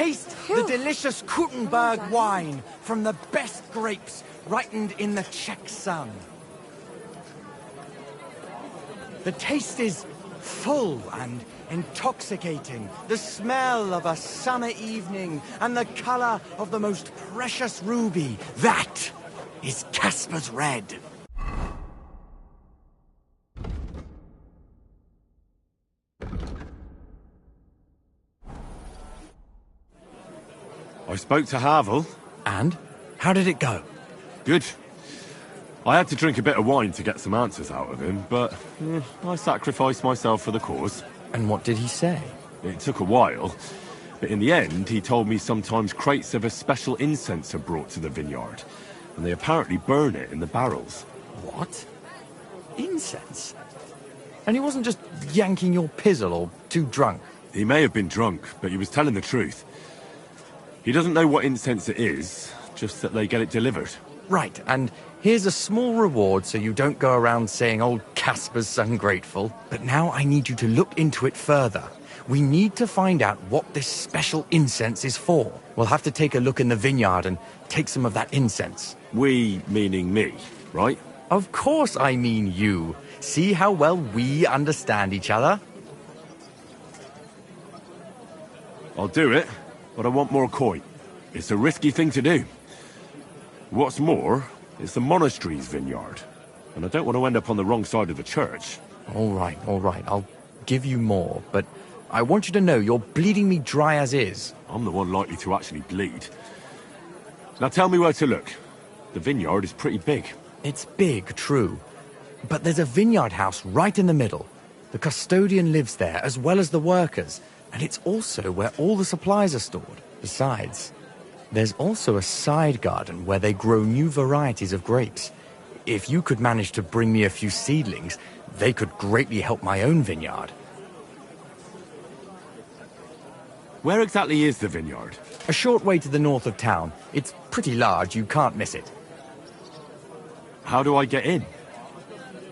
Taste the delicious Kuttenberg wine from the best grapes ripened in the Czech sun. The taste is full and intoxicating. The smell of a summer evening and the color of the most precious ruby. That is Casper's Red. I spoke to Havel. And? How did it go? Good. I had to drink a bit of wine to get some answers out of him, but I sacrificed myself for the cause. And what did he say? It took a while, but in the end he told me sometimes crates of a special incense are brought to the vineyard, and they apparently burn it in the barrels. What? Incense? And he wasn't just yanking your pizzle or too drunk? He may have been drunk, but he was telling the truth. He doesn't know what incense it is, just that they get it delivered. Right, and here's a small reward so you don't go around saying old Casper's ungrateful. But now I need you to look into it further. We need to find out what this special incense is for. We'll have to take a look in the vineyard and take some of that incense. We, meaning me, right? Of course I mean you. See how well we understand each other? I'll do it, but I want more coin. It's a risky thing to do. What's more, it's the monastery's vineyard, and I don't want to end up on the wrong side of the church. All right. I'll give you more, but I want you to know you're bleeding me dry as is. I'm the one likely to actually bleed. Now tell me where to look. The vineyard is pretty big. It's big, true. But there's a vineyard house right in the middle. The custodian lives there, as well as the workers, and it's also where all the supplies are stored. Besides, there's also a side garden where they grow new varieties of grapes. If you could manage to bring me a few seedlings, they could greatly help my own vineyard. Where exactly is the vineyard? A short way to the north of town. It's pretty large, you can't miss it. How do I get in?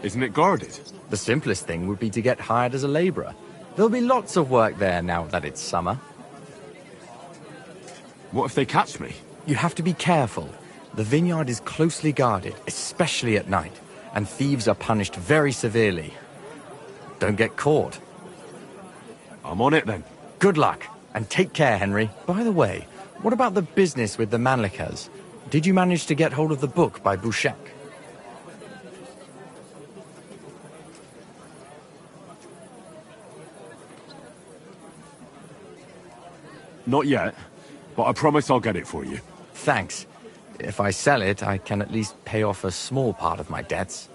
Isn't it guarded? The simplest thing would be to get hired as a laborer. There'll be lots of work there now that it's summer. What if they catch me? You have to be careful. The vineyard is closely guarded, especially at night, and thieves are punished very severely. Don't get caught. I'm on it then. Good luck, and take care, Henry. By the way, what about the business with the Mannlichers? Did you manage to get hold of the book by Bouchek? Not yet, but I promise I'll get it for you. Thanks. If I sell it, I can at least pay off a small part of my debts.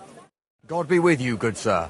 God be with you, good sir.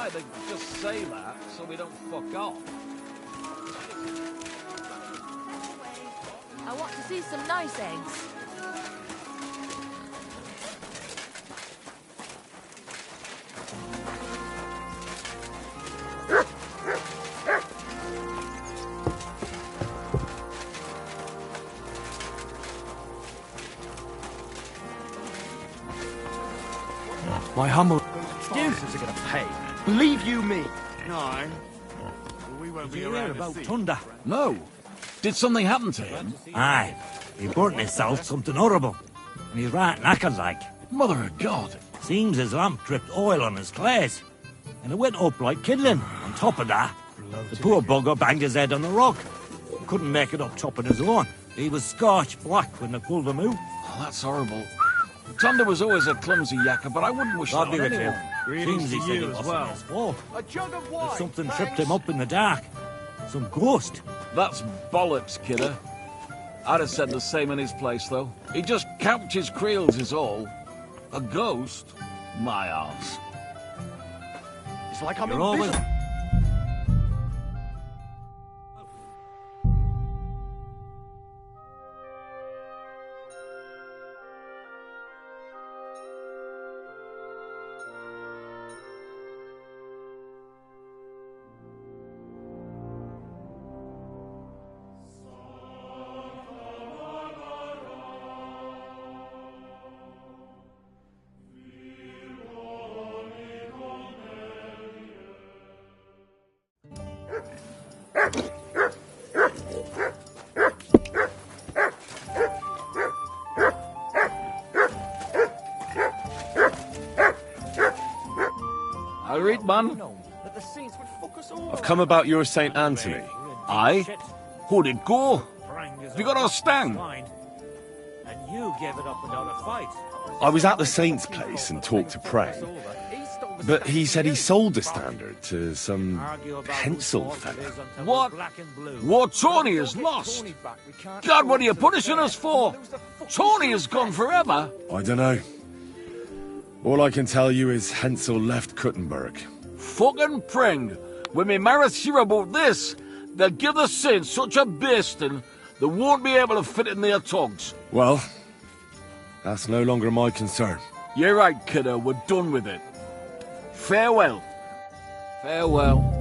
Aye, they just say that so we don't fuck off. I want to see some nice eggs. My humble... Excuses are gonna pay. Believe you me. No. We won't be Did you hear around about to see. Thunder? No. Did something happen to him? Aye. He burnt himself something horrible. And he's right knackered like. Mother of God. Seems his lamp dripped oil on his clays. And it went up like kindling. On top of that, the poor bugger banged his head on the rock. Couldn't make it up top on his own. He was scorched black when they pulled him out. Oh, that's horrible. Thunder was always a clumsy yakker, but I wouldn't wish God that be on with anyone. you. Seems he said it wasn't his fault. A jug of That something tripped him up in the dark. Some ghost. That's bollocks, kidder. I'd have said the same in his place, though. He just capped his creels is all. A ghost? My arse. It's like I'm You're always... invisible. I read, man. That the saints would fuck us all. I've come about your St. Anthony. Aye? How'd it go? Have you got our stang? And you gave it up without a fight. I was at the saint's place and talked to Prang, but he said he sold the standard to some pencil fella. What? What Tony has lost? God, what are you punishing us for? Tony is gone forever. I don't know. All I can tell you is Hensel left Kuttenberg. Fucking pring. When me Maris hear about this, they'll give the saints such a basting they won't be able to fit it in their tongues. Well, that's no longer my concern. You're right, kiddo. We're done with it. Farewell. Farewell.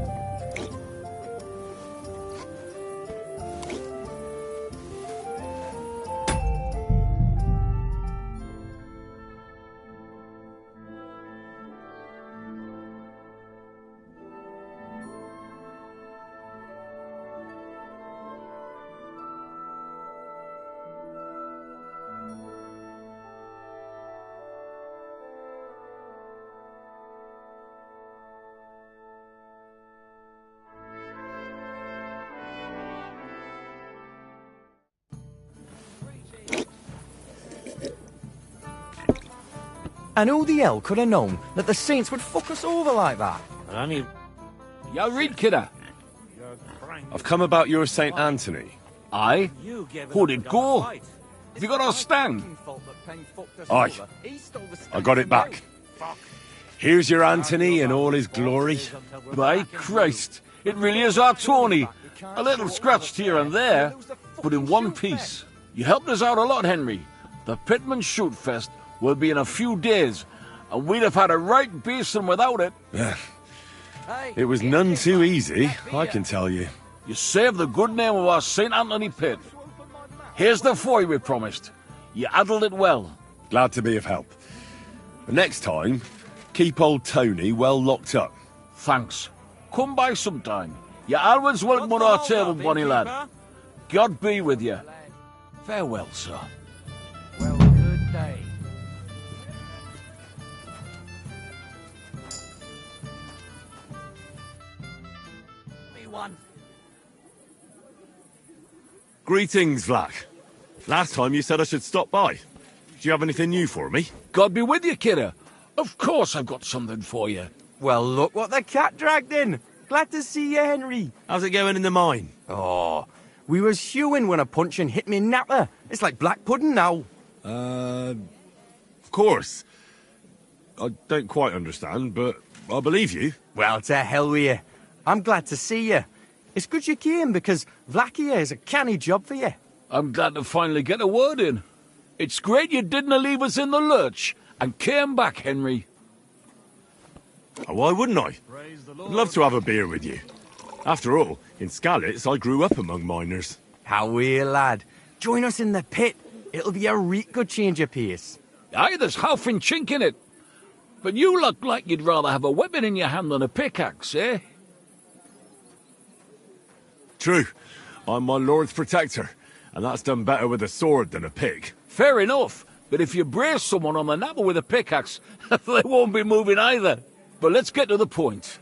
And who the hell could have known that the saints would fuck us over like that? But only... Yeah, read, kiddo. I've come about your St. Anthony. Aye? You gave it How'd up it without go? a fight. Have you got our stang? Aye. I got it back. Here's your Anthony in all his glory. By Christ, it really is our Tony. A little scratched here and there, but in one piece. You helped us out a lot, Henry. The Pitman Shoot Fest will be in a few days, and we'd have had a right basin without it. It was none too easy, I can tell you. You saved the good name of our St. Anthony pit. Here's the foy we promised. You handled it well. Glad to be of help. Next time, keep old Tony well locked up. Thanks. Come by sometime. You're always welcome on our table, bonny lad. God be with you. Farewell, sir. Well, good day. Me one. Greetings, Vlak. Last time you said I should stop by. Do you have anything new for me? God be with you, kidder. Of course I've got something for you. Well, look what the cat dragged in. Glad to see you, Henry. How's it going in the mine? Oh, we was hewing when a puncheon hit me napper. It's like black pudding now. Of course. I don't quite understand, but I believe you. Well, to hell with you. I'm glad to see you. It's good you came, because Vlachia is a canny job for you. I'm glad to finally get a word in. It's great you didn't leave us in the lurch and came back, Henry. Oh, why wouldn't I? I'd love to have a beer with you. After all, in Skalitz, I grew up among miners. How we're, lad. Join us in the pit. It'll be a reet good change of pace. Aye, there's half and chink in it. But you look like you'd rather have a weapon in your hand than a pickaxe, eh? True. I'm my lord's protector, and that's done better with a sword than a pick. Fair enough, but if you brace someone on the napper with a pickaxe, they won't be moving either. But let's get to the point.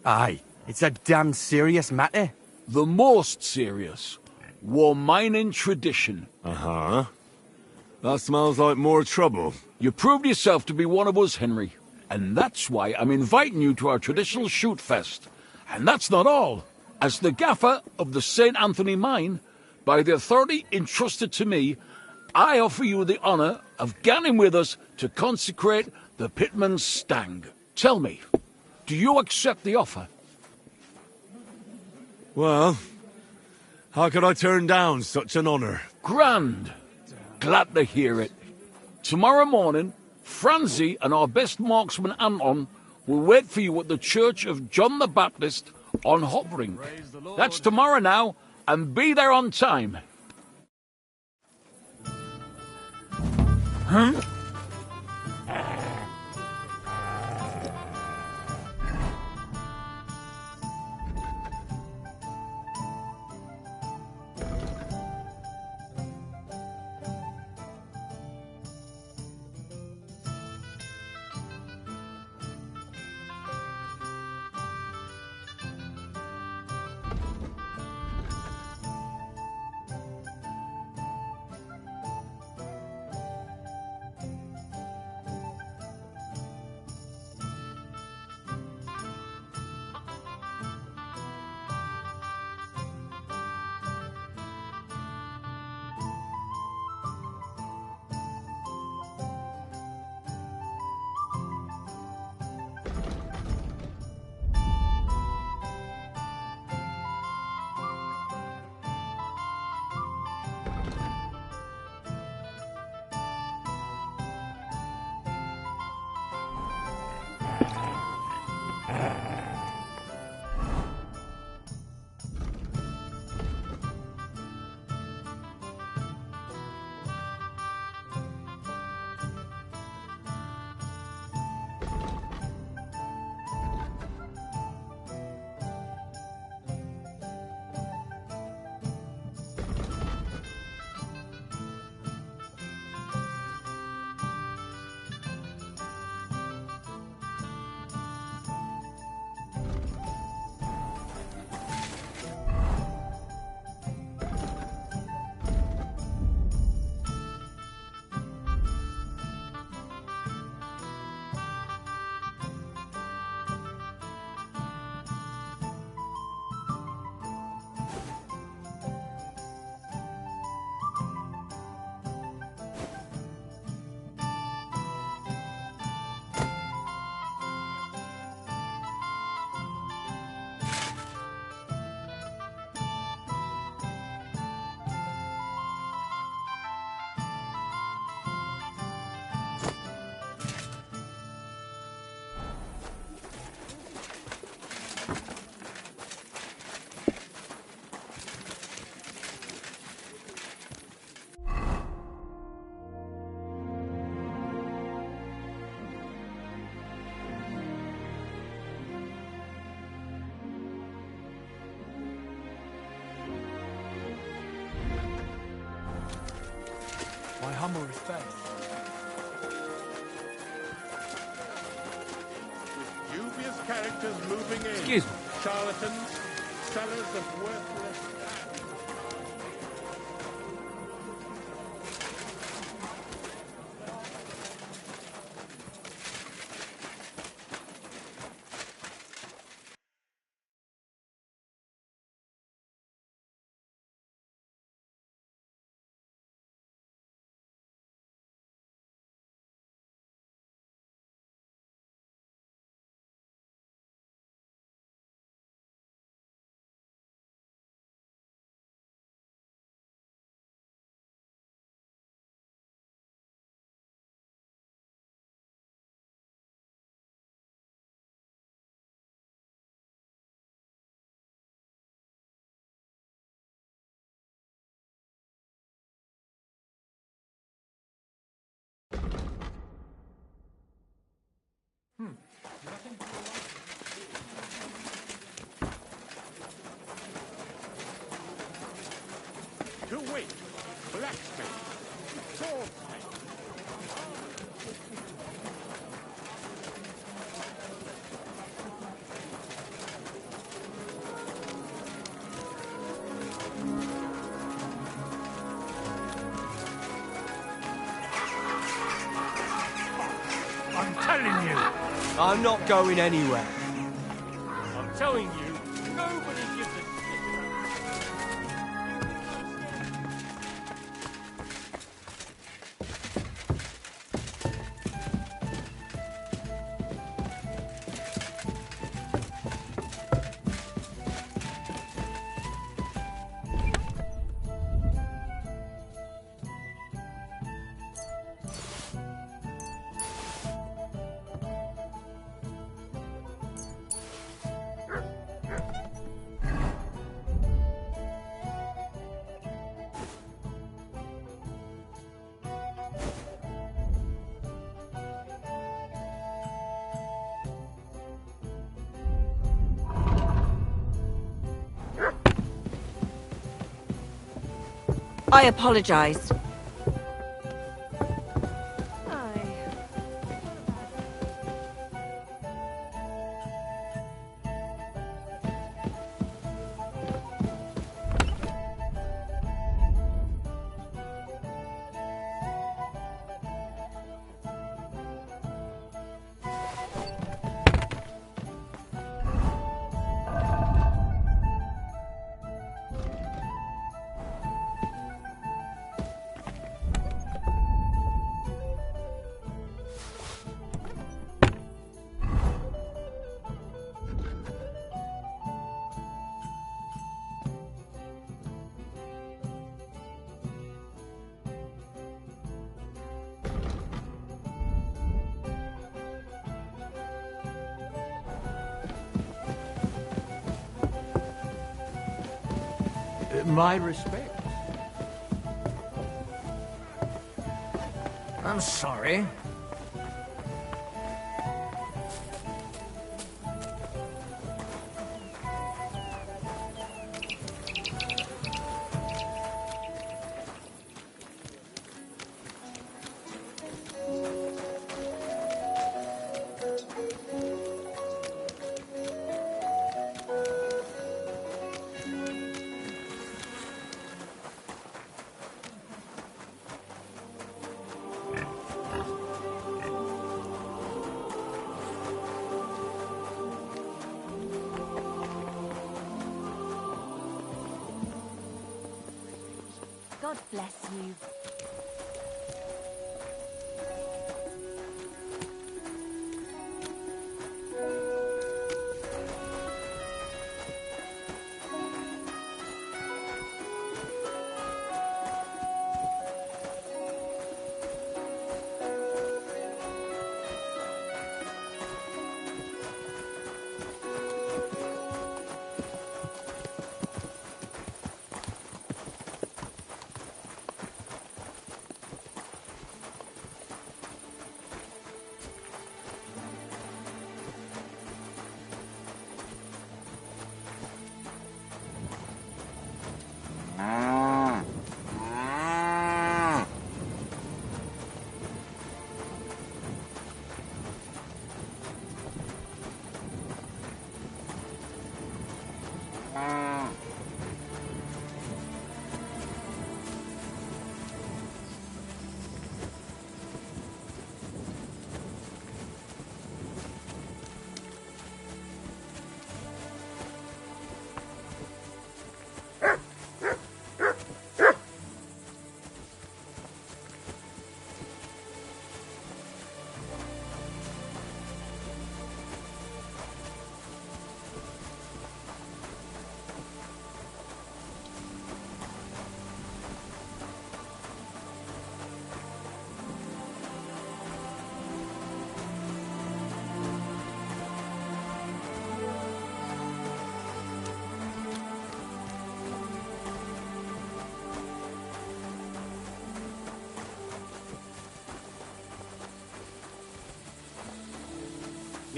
Aye, it's a damn serious matter. The most serious. War mining tradition. Uh-huh. That smells like more trouble. You proved yourself to be one of us, Henry. And that's why I'm inviting you to our traditional shoot fest. And that's not all. As the gaffer of the St. Anthony mine, by the authority entrusted to me, I offer you the honour of ganning with us to consecrate the Pitman's Stang. Tell me, do you accept the offer? Well, how could I turn down such an honour? Grand. Glad to hear it. Tomorrow morning, Franzi and our best marksman Anton will wait for you at the Church of John the Baptist on Hobrink. That's tomorrow now, and be there on time. Huh? My humble respect. Dubious characters moving in. Excuse me. Charlatans, sellers of worthless To wit, blacksmith, swordsmith. I'm telling you. I'm not going anywhere. I'm telling you, nobody gives a shit about I apologize. My respects. I'm sorry. God bless you.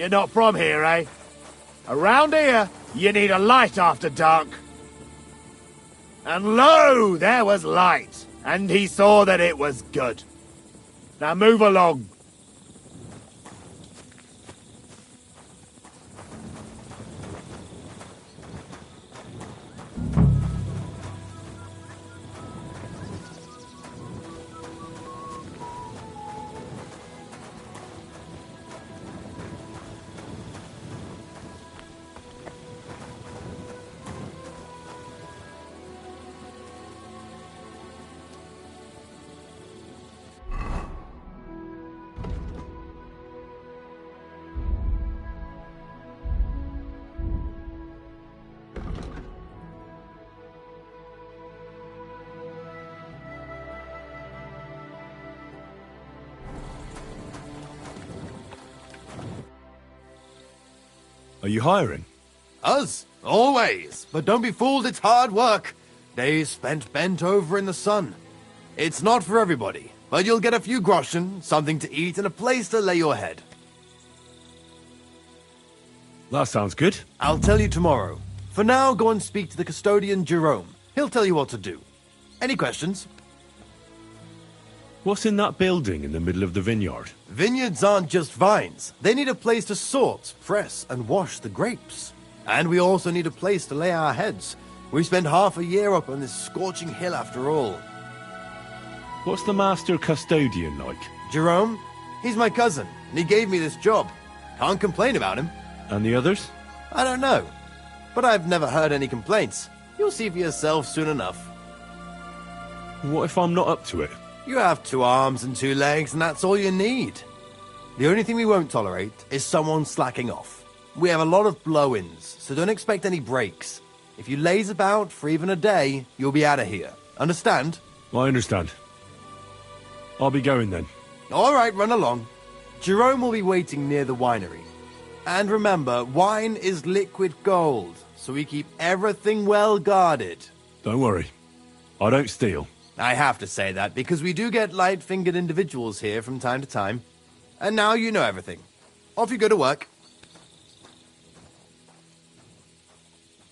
You're not from here, eh? Around here, you need a light after dark. And lo, there was light, and he saw that it was good. Now move along. Are you hiring? Us? Always. But don't be fooled, it's hard work. Days spent bent over in the sun. It's not for everybody, but you'll get a few groschen, something to eat, and a place to lay your head. That sounds good. I'll tell you tomorrow. For now, go and speak to the custodian, Jerome. He'll tell you what to do. Any questions? What's in that building in the middle of the vineyard? Vineyards aren't just vines. They need a place to sort, press, and wash the grapes. And we also need a place to lay our heads. We spend half a year up on this scorching hill after all. What's the master custodian like? Jerome? He's my cousin, and he gave me this job. Can't complain about him. And the others? I don't know. But I've never heard any complaints. You'll see for yourself soon enough. What if I'm not up to it? You have 2 arms and 2 legs, and that's all you need. The only thing we won't tolerate is someone slacking off. We have a lot of blow-ins, so don't expect any breaks. If you laze about for even a day, you'll be out of here. Understand? I understand. I'll be going then. All right, run along. Jerome will be waiting near the winery. And remember, wine is liquid gold, so we keep everything well guarded. Don't worry. I don't steal. I have to say that because we do get light-fingered individuals here from time to time. And now you know everything. Off you go to work.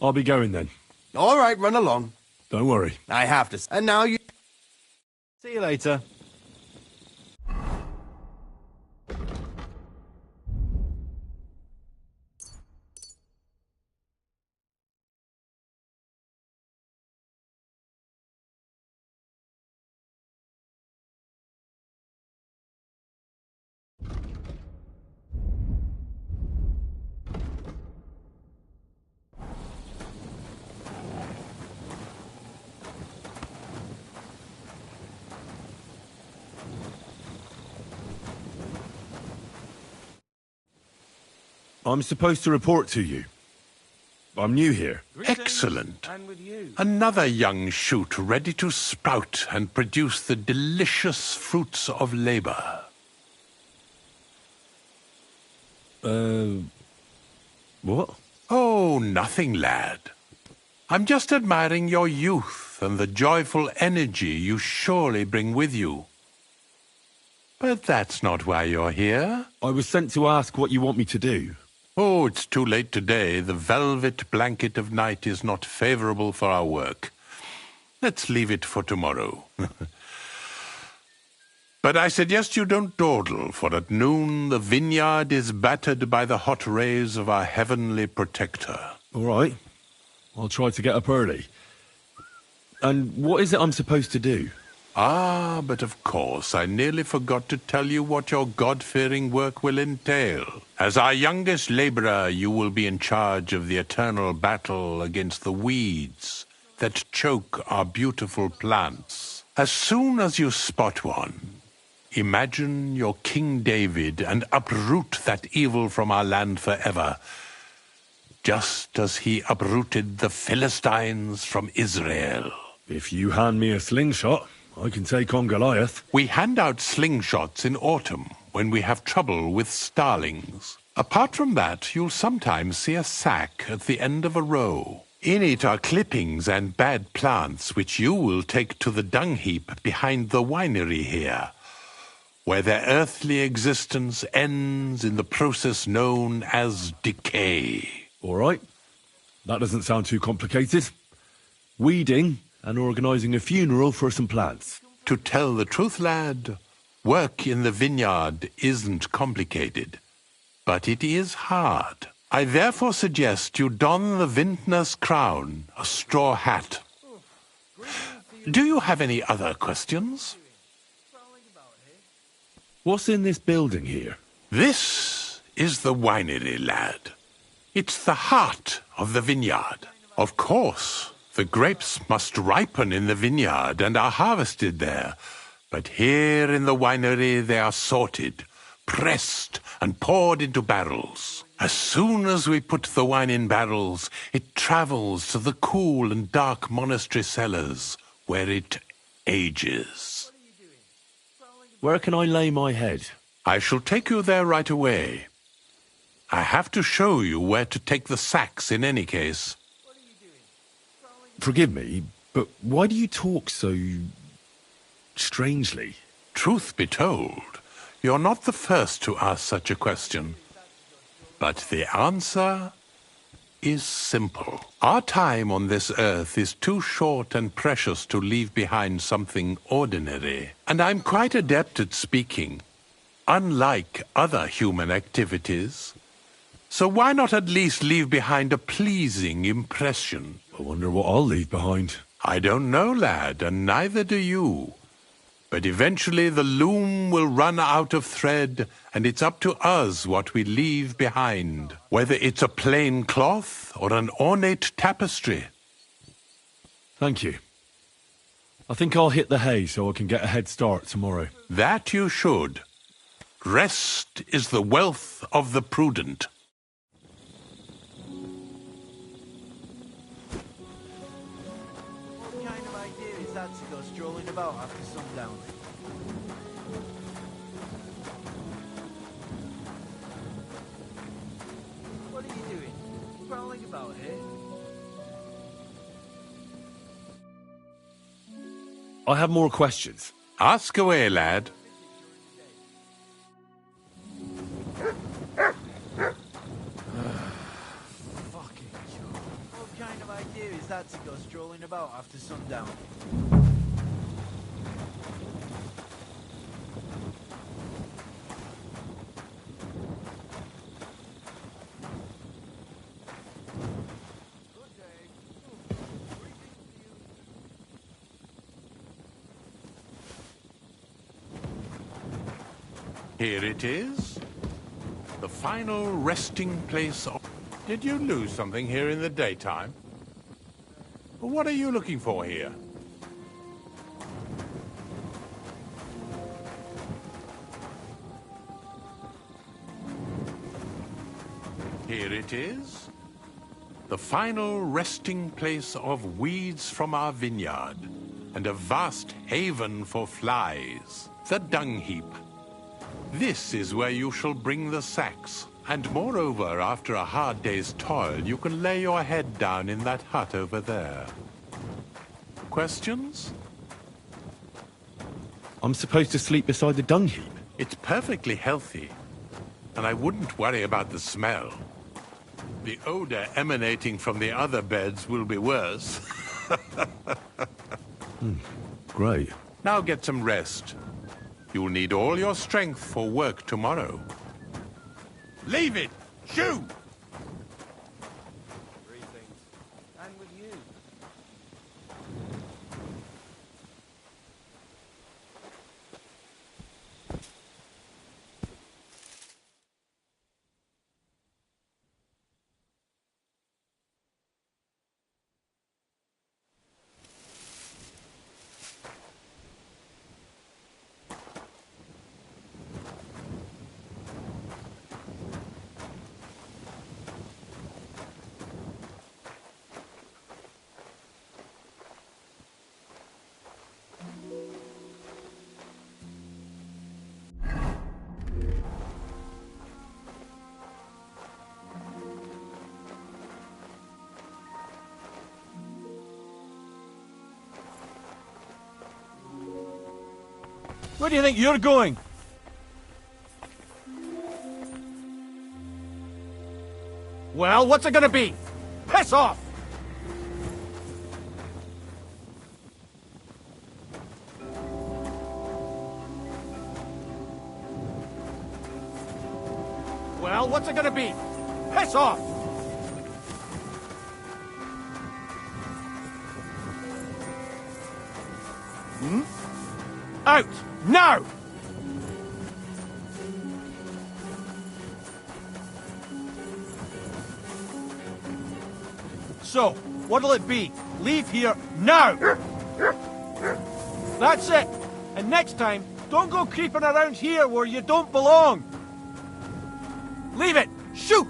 I'll be going then. All right, run along. Don't worry. I have to. And now you... See you later. I'm supposed to report to you. I'm new here. Excellent. Another young shoot ready to sprout and produce the delicious fruits of labor. What? Oh, nothing, lad. I'm just admiring your youth and the joyful energy you surely bring with you. But that's not why you're here. I was sent to ask what you want me to do. Oh, it's too late today. The velvet blanket of night is not favorable for our work. Let's leave it for tomorrow. But I suggest you don't dawdle, for at noon the vineyard is battered by the hot rays of our heavenly protector. All right. I'll try to get up early. And what is it I'm supposed to do? Ah, but of course, I nearly forgot to tell you what your God-fearing work will entail. As our youngest laborer, you will be in charge of the eternal battle against the weeds that choke our beautiful plants. As soon as you spot one, imagine you're King David and uproot that evil from our land forever, just as he uprooted the Philistines from Israel. If you hand me a slingshot, I can take on Goliath. We hand out slingshots in autumn when we have trouble with starlings. Apart from that, you'll sometimes see a sack at the end of a row. In it are clippings and bad plants which you will take to the dung heap behind the winery here, where their earthly existence ends in the process known as decay. All right. That doesn't sound too complicated. Weeding and organising a funeral for some plants. To tell the truth, lad, work in the vineyard isn't complicated, but it is hard. I therefore suggest you don the vintner's crown, a straw hat. Do you have any other questions? What's in this building here? This is the winery, lad. It's the heart of the vineyard. Of course, the grapes must ripen in the vineyard and are harvested there. But here in the winery they are sorted, pressed, and poured into barrels. As soon as we put the wine in barrels, it travels to the cool and dark monastery cellars, where it ages. Where can I lay my head? I shall take you there right away. I have to show you where to take the sacks in any case. Forgive me, but why do you talk so strangely? Truth be told, you're not the first to ask such a question. But the answer is simple. Our time on this earth is too short and precious to leave behind something ordinary. And I'm quite adept at speaking, unlike other human activities. So why not at least leave behind a pleasing impression? I wonder what I'll leave behind. I don't know, lad, and neither do you. But eventually the loom will run out of thread, and it's up to us what we leave behind, whether it's a plain cloth or an ornate tapestry. Thank you. I think I'll hit the hay so I can get a head start tomorrow. That you should. Rest is the wealth of the prudent. What kind of idea is that to go strolling about after sundown? What are you doing? Prowling about here? I have more questions. Ask away, lad. What kind of idea is that to go strolling about after sundown? Here it is. The final resting place of... Did you lose something here in the daytime? What are you looking for here? Here it is. The final resting place of weeds from our vineyard, and a vast haven for flies, the dung heap. This is where you shall bring the sacks. And moreover, after a hard day's toil, you can lay your head down in that hut over there. Questions? I'm supposed to sleep beside the dung heap? It's perfectly healthy, and I wouldn't worry about the smell. The odor emanating from the other beds will be worse. Great. Now get some rest. You'll need all your strength for work tomorrow. Leave it! Shoo! And with you. Where do you think you're going? Well, what's it gonna be? Piss off! Well, what's it gonna be? Piss off! Out! Now! So, what'll it be? Leave here now! That's it! And next time, don't go creeping around here where you don't belong! Leave it! Shoot!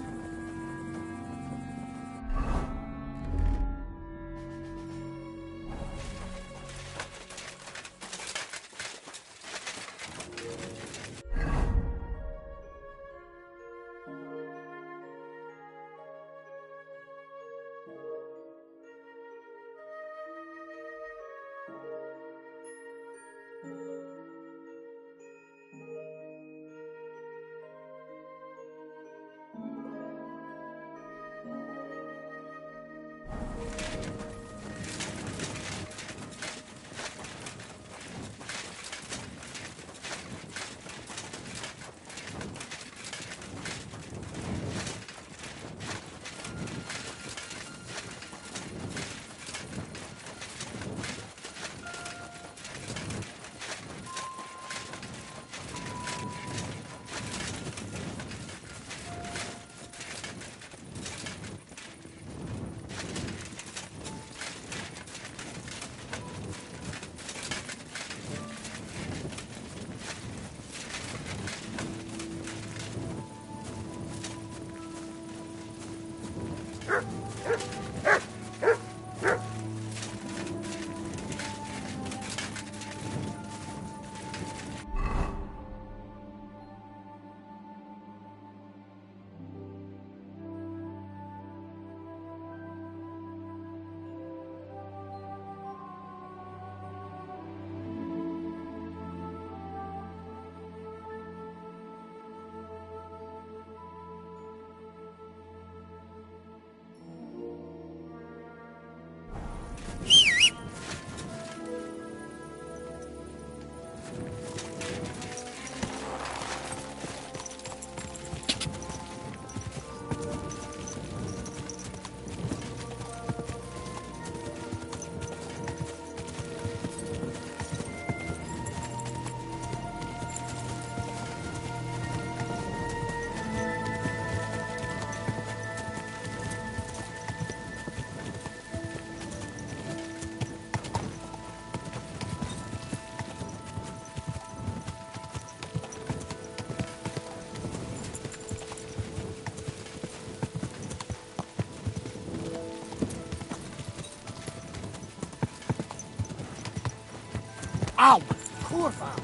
Ow! Poor foul!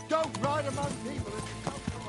Don't ride among people if you come from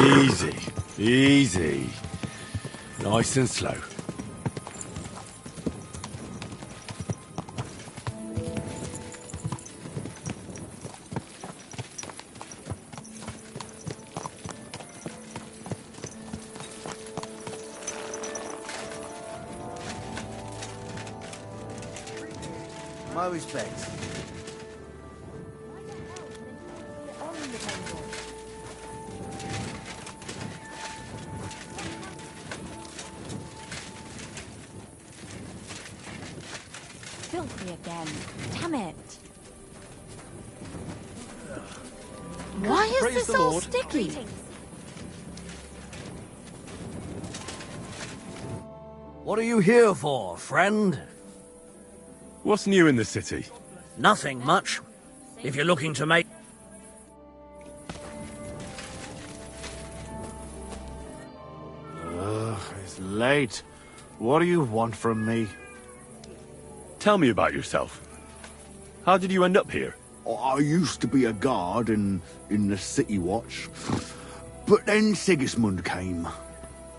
Easy, easy. Nice and slow. My respects. Filthy again. Damn it. Why is Praise this the all Lord. sticky? What are you here for, friend? What's new in the city? Nothing much. If you're looking to make... It's late. What do you want from me? Tell me about yourself. How did you end up here? I used to be a guard in the City Watch, but then Sigismund came,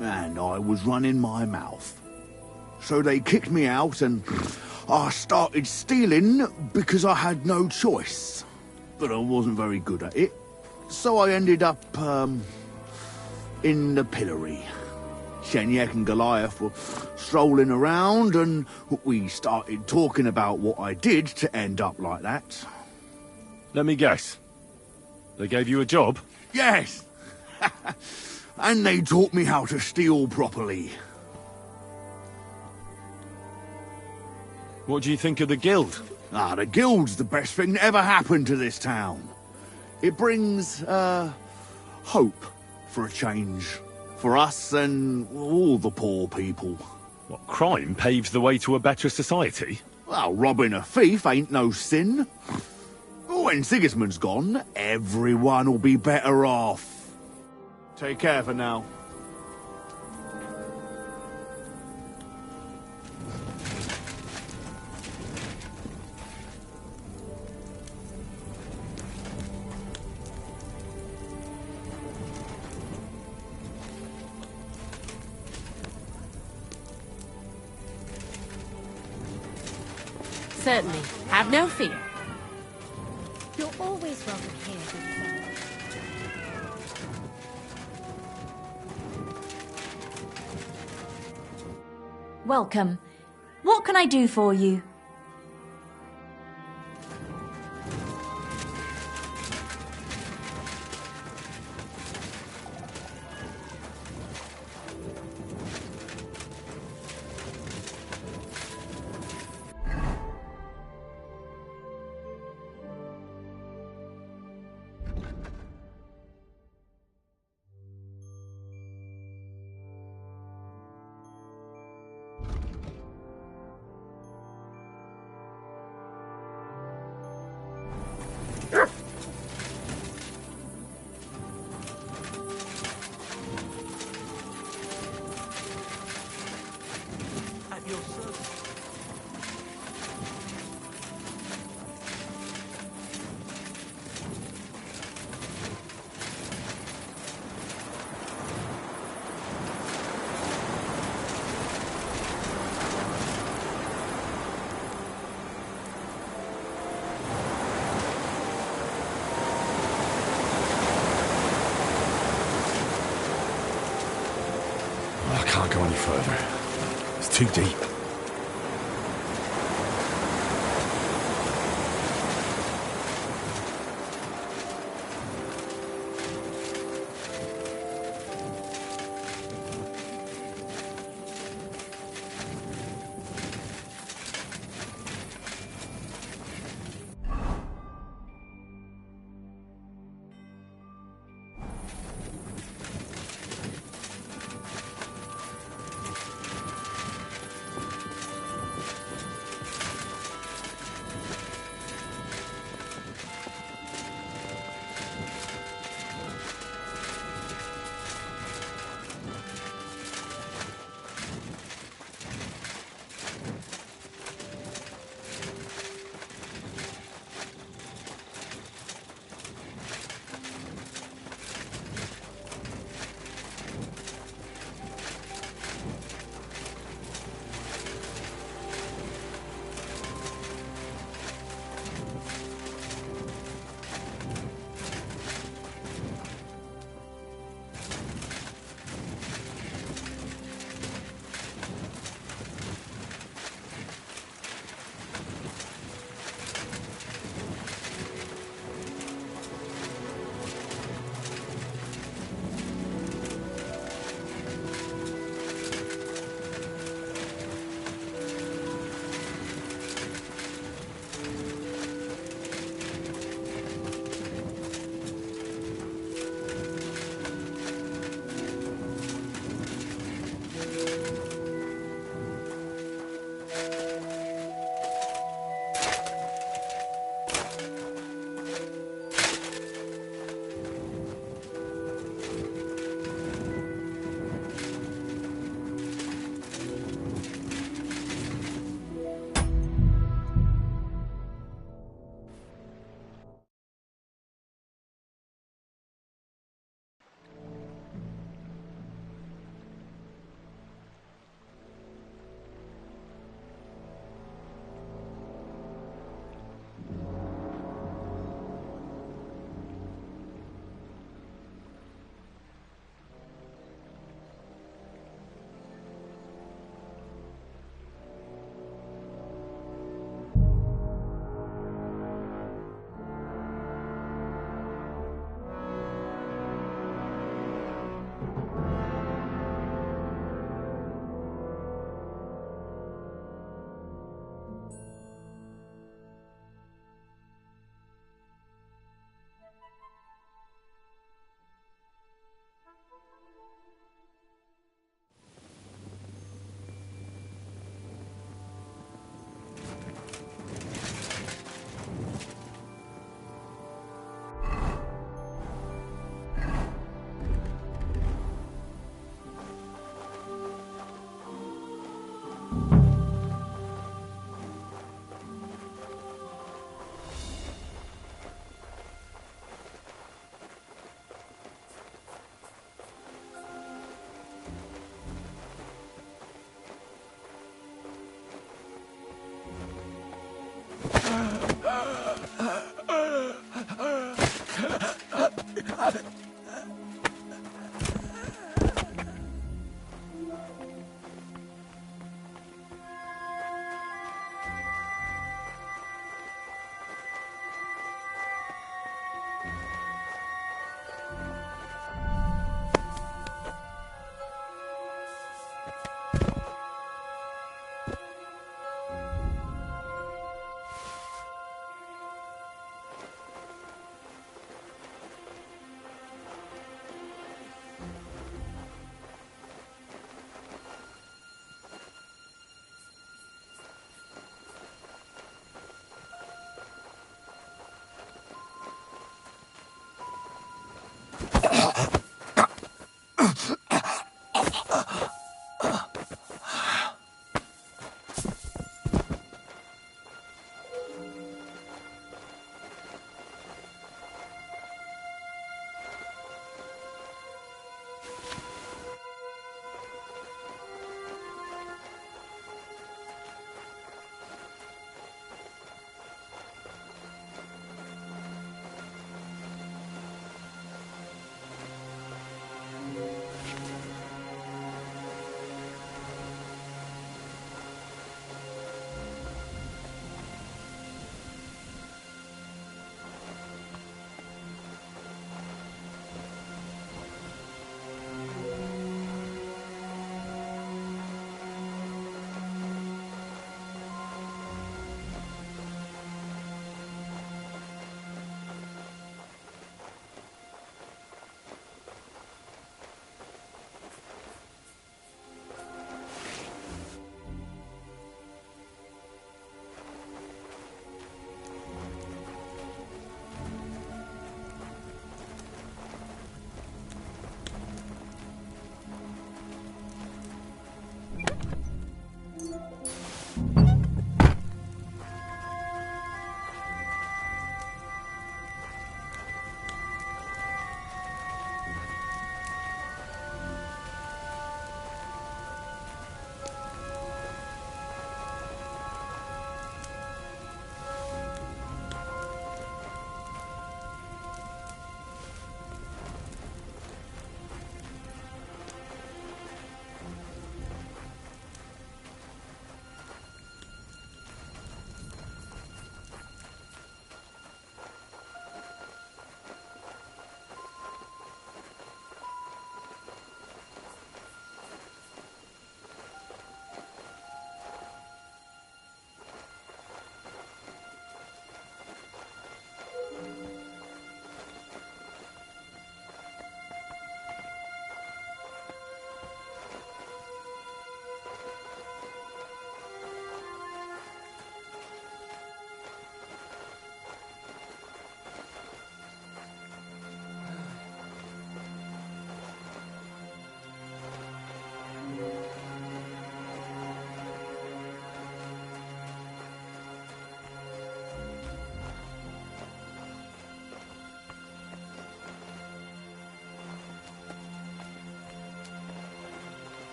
and I was running my mouth. So they kicked me out, and I started stealing because I had no choice. But I wasn't very good at it, so I ended up, in the pillory. Shenyek and Goliath were strolling around, and we started talking about what I did to end up like that. Let me guess. They gave you a job? Yes! And they taught me how to steal properly. What do you think of the guild? The guild's the best thing that ever happened to this town. It brings, hope for a change. For us and all the poor people. What, crime paves the way to a better society? Well, robbing a thief ain't no sin. When Sigismund's gone, everyone will be better off. Take care for now. Certainly. Have no fear. You're always welcome here, good friend. Welcome. What can I do for you? I can't go any further. It's too deep.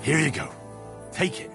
Here you go. Take it.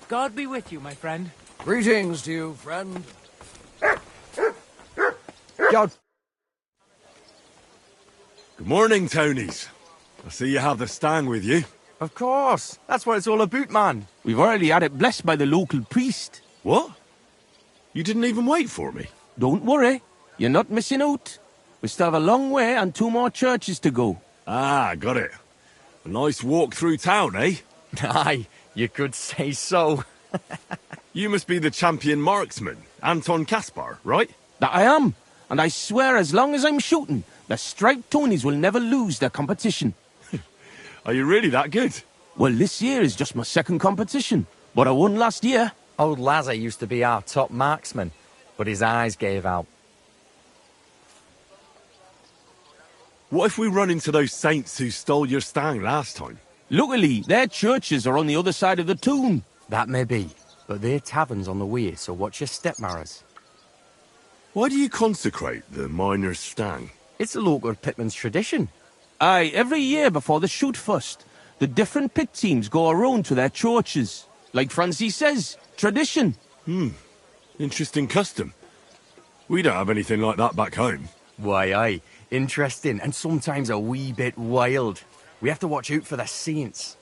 God be with you, my friend. Greetings to you, friend. Yo. Good morning, Tonys. I see you have the stang with you. Of course. That's what it's all about, man. We've already had it blessed by the local priest. What? You didn't even wait for me? Don't worry. You're not missing out. We still have a long way and 2 more churches to go. Ah, got it. A nice walk through town, eh? Aye, you could say so. You must be the champion marksman, Anton Kaspar, right? That I am. And I swear as long as I'm shooting, the striped Tonys will never lose their competition. Are you really that good? Well, this year is just my 2nd competition, but I won last year. Old Lazar used to be our top marksman, but his eyes gave out. What if we run into those saints who stole your stang last time? Luckily, their churches are on the other side of the tomb. That may be, but their tavern's on the way, so watch your step, Maras. Why do you consecrate the miner's stang? It's a local pitman's tradition. Aye, every year before the shoot first, the different pit teams go around to their churches. Like Francie says, tradition. Interesting custom. We don't have anything like that back home. Why, aye. Interesting, and sometimes a wee bit wild. We have to watch out for the saints.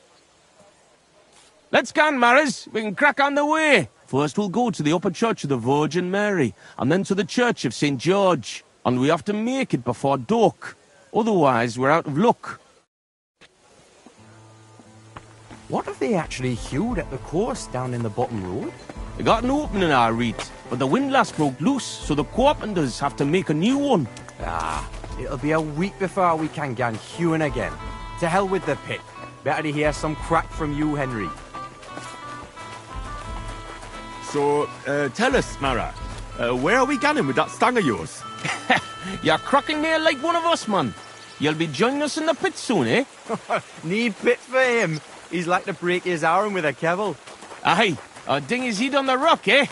Let's go, Maris. We can crack on the way. First we'll go to the upper church of the Virgin Mary, and then to the church of St. George. And we have to make it before dark. Otherwise, we're out of luck. What have they actually hewed at the course down in the bottom road? They got an opening, I read, but the windlass broke loose, so the carpenters have to make a new one. It'll be a week before we can get hewing again. To hell with the pit. Better to hear some crack from you, Henry. So, tell us, Mara, where are we going with that stang of yours? You're cracking there like one of us, man. You'll be joining us in the pit soon, eh? Need pit for him. He's like to break his arm with a kebble. Aye, or ding his head on the rock, eh?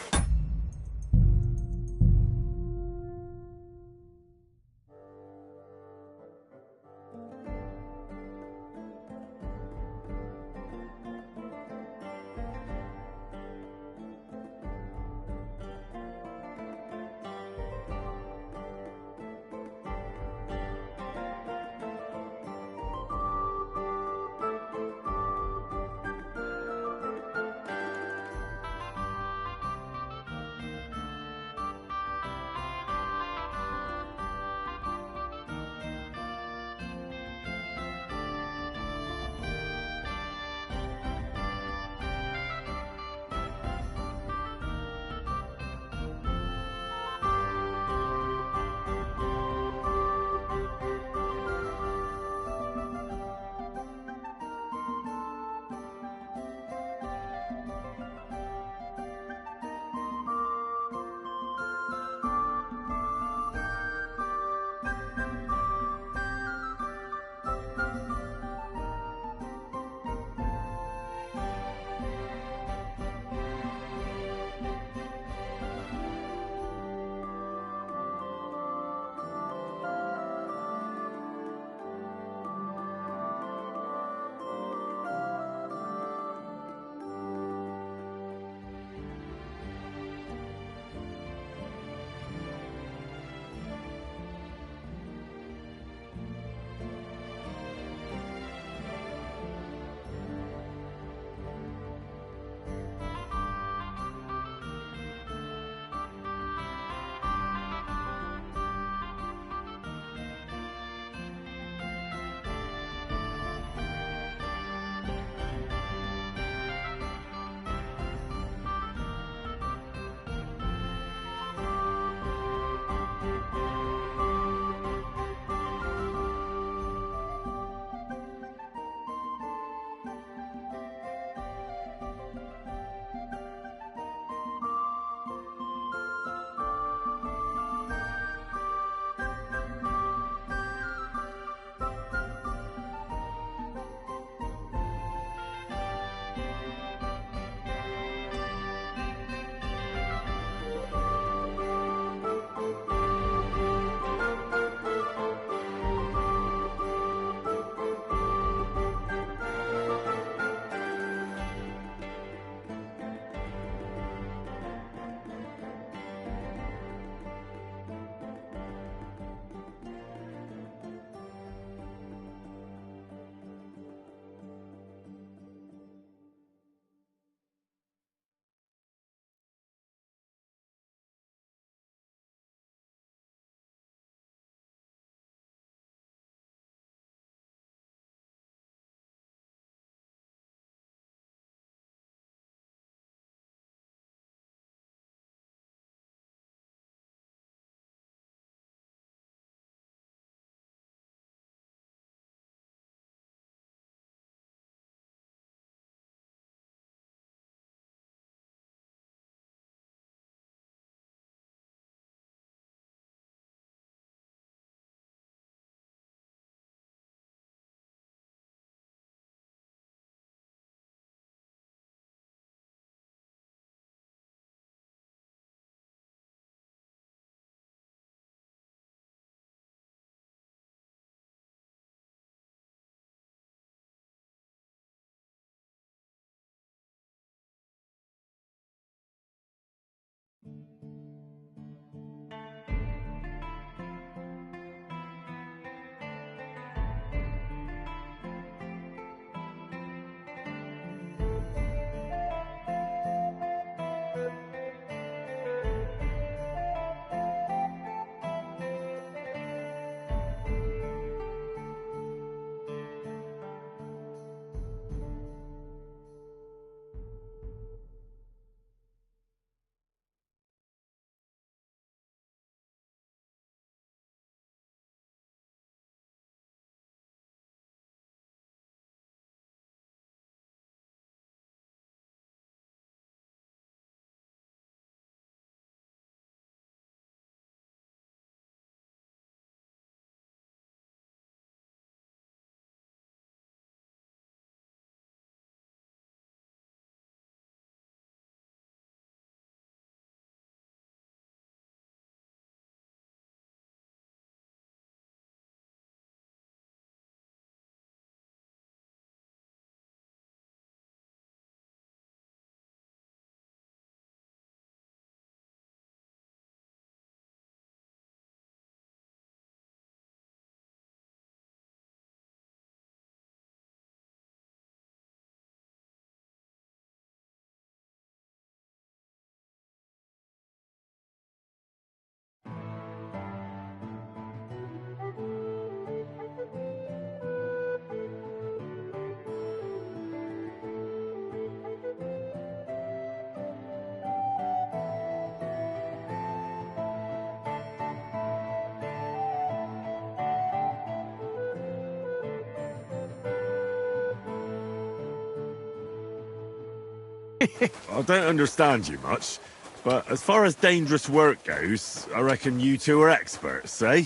I don't understand you much, but as far as dangerous work goes, I reckon you two are experts, eh?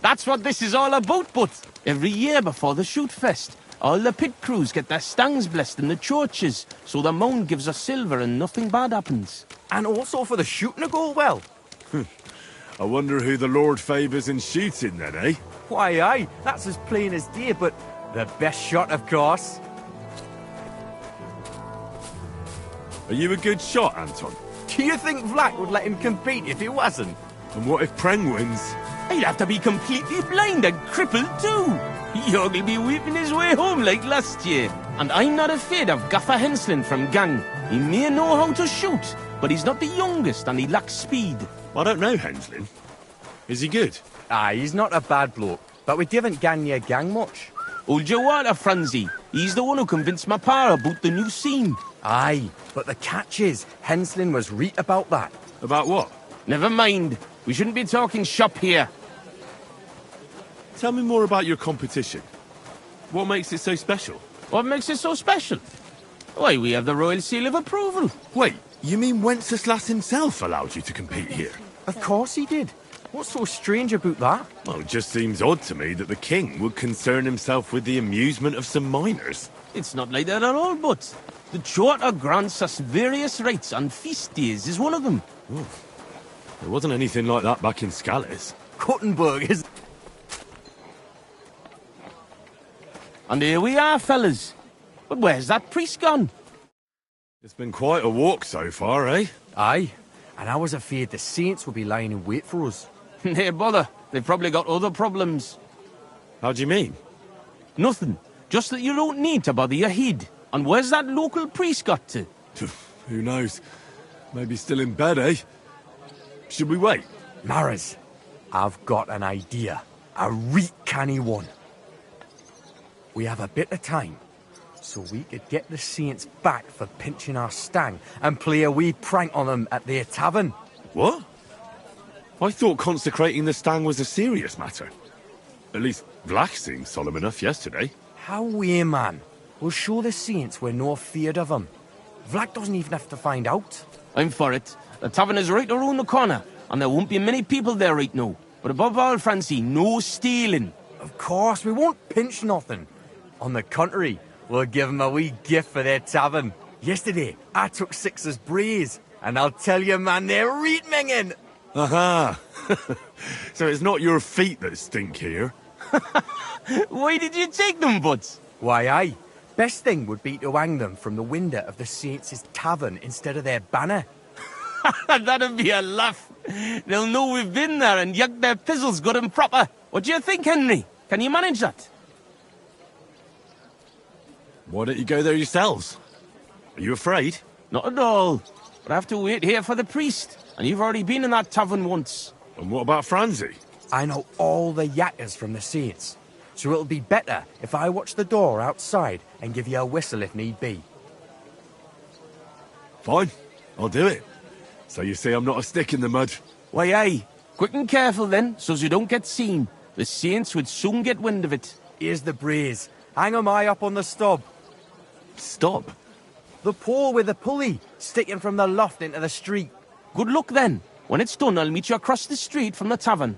That's what this is all about, but every year before the shoot fest, all the pit crews get their stangs blessed in the churches, so the mound gives us silver and nothing bad happens. And also for the shooting to go well. I wonder who the Lord favours in shooting then, eh? Why, aye, that's as plain as day, but the best shot, of course. Are you a good shot, Anton? Do you think Vlak would let him compete if he wasn't? And what if Preng wins? He'd have to be completely blind and crippled too. He'll be weeping his way home like last year. And I'm not afraid of Gaffer Henslin from Gang. He may know how to shoot, but he's not the youngest and he lacks speed. I don't know Henslin. Is he good? Aye, he's not a bad bloke, but we didn't gang near Gang much. Hold your water, Franzi. He's the one who convinced my pa about the new scene. Aye, but the catch is, Henslin was right about that. About what? Never mind. We shouldn't be talking shop here. Tell me more about your competition. What makes it so special? What makes it so special? Why, we have the royal seal of approval. Wait, you mean Wenceslas himself allowed you to compete here? Of course he did. What's so strange about that? Well, it just seems odd to me that the king would concern himself with the amusement of some minors. It's not like that at all, but the charter grants us various rights, and feast days is one of them. Oh. There wasn't anything like that back in Scallis. Kuttenberg is... And here we are, fellas. But where's that priest gone? It's been quite a walk so far, eh? Aye, and I was afraid the saints would be lying in wait for us. Hey, bother. They've probably got other problems. How do you mean? Nothing. Just that you don't need to bother your head. And where's that local priest got to? Who knows? Maybe still in bed, eh? Should we wait? Maras, I've got an idea. A reet canny one. We have a bit of time, so we could get the saints back for pinching our stang and play a wee prank on them at their tavern. What? I thought consecrating the stang was a serious matter. At least Vlach seemed solemn enough yesterday. How we, man? We'll show the saints we're no feared of them. Vlach doesn't even have to find out. I'm for it. The tavern is right around the corner, and there won't be many people there right now. But above all, Francie, no stealing. Of course, we won't pinch nothing. On the contrary, we'll give them a wee gift for their tavern. Yesterday, I took 6's braes, and I'll tell you, man, they're reet minging. Aha! So it's not your feet that stink here? Why did you take them, Butts? Why, aye. Best thing would be to hang them from the window of the saints' tavern instead of their banner. That'd be a laugh. They'll know we've been there and yucked their pizzles good and proper. What do you think, Henry? Can you manage that? Why don't you go there yourselves? Are you afraid? Not at all. But I have to wait here for the priest. And you've already been in that tavern once. And what about Franzi? I know all the yakkers from the saints. So it'll be better if I watch the door outside and give you a whistle if need be. Fine. I'll do it. So you see I'm not a stick in the mud. Why, aye. Quick and careful then, so's you don't get seen. The saints would soon get wind of it. Here's the braes. Hang 'em high up on the stub. Stop? The pole with the pulley, sticking from the loft into the street. Good luck then. When it's done, I'll meet you across the street from the tavern.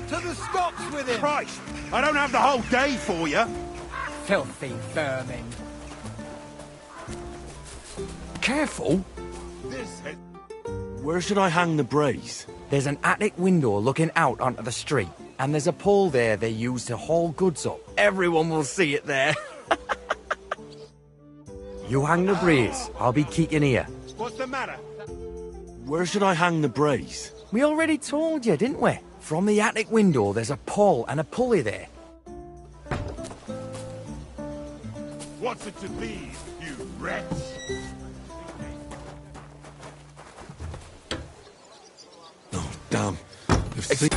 To the stocks with him! Christ! I don't have the whole day for you. Filthy vermin. Careful. Where should I hang the brace? There's an attic window looking out onto the street, and there's a pole there they use to haul goods up. Everyone will see it there. You hang the brace. I'll be keeping here. What's the matter? Where should I hang the brace? We already told you, didn't we? From the attic window, there's a pole and a pulley there. What's it to these, you wretch? Damn. They've seen...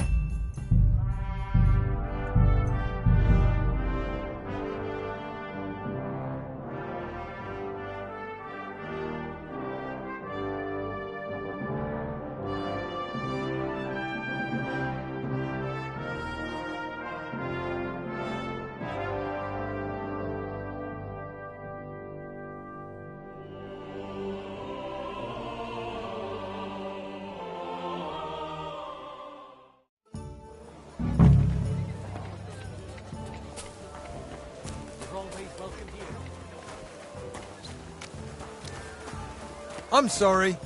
I'm sorry.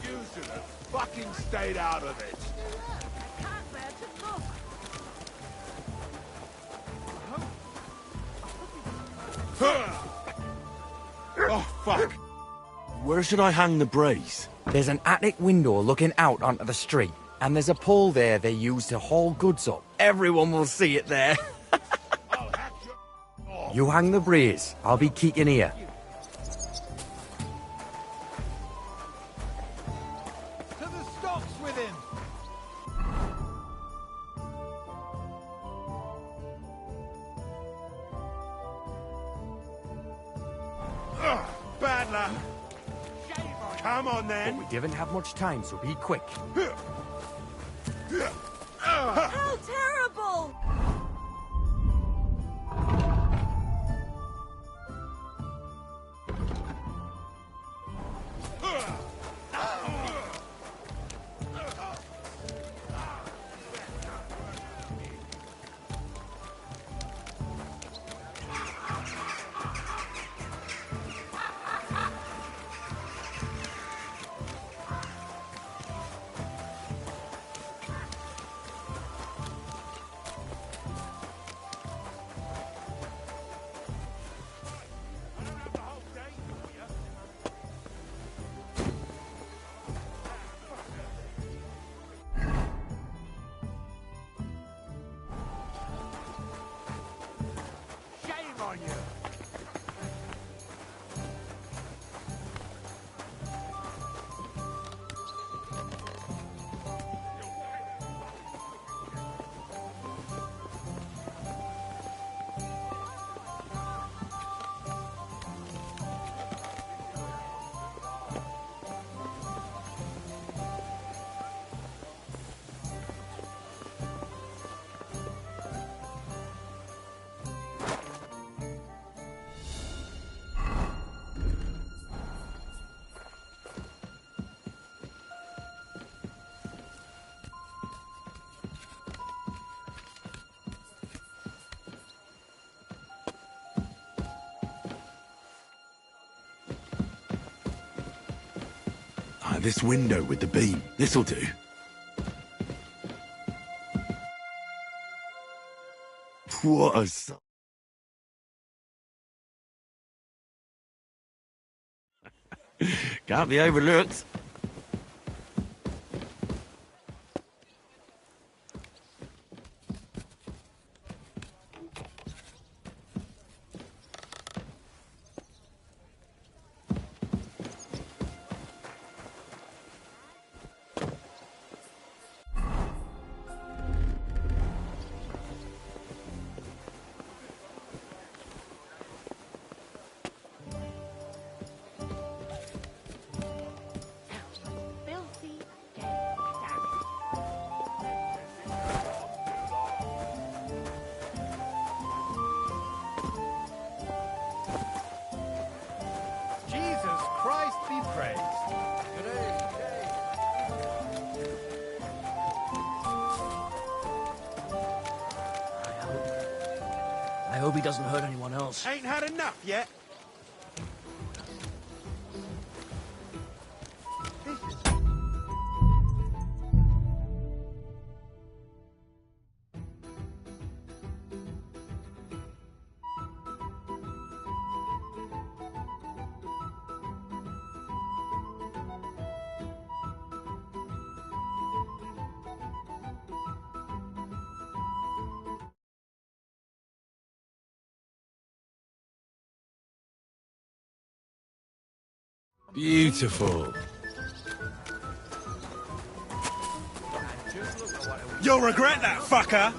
You should have fucking stayed out of it. Oh, fuck. Where should I hang the brace? There's an attic window looking out onto the street, and there's a pole there they use to haul goods up. Everyone will see it there. You hang the brace. I'll be keeping here. To the stocks with him! Bad luck. Come on, But then. we didn't have much time, so be quick. How terrible! Shame on you. This window with the beam. This'll do. What a... Can't be overlooked. Jesus Christ be praised. I hope he doesn't hurt anyone else. Ain't had enough yet. Beautiful. You'll regret that, fucker!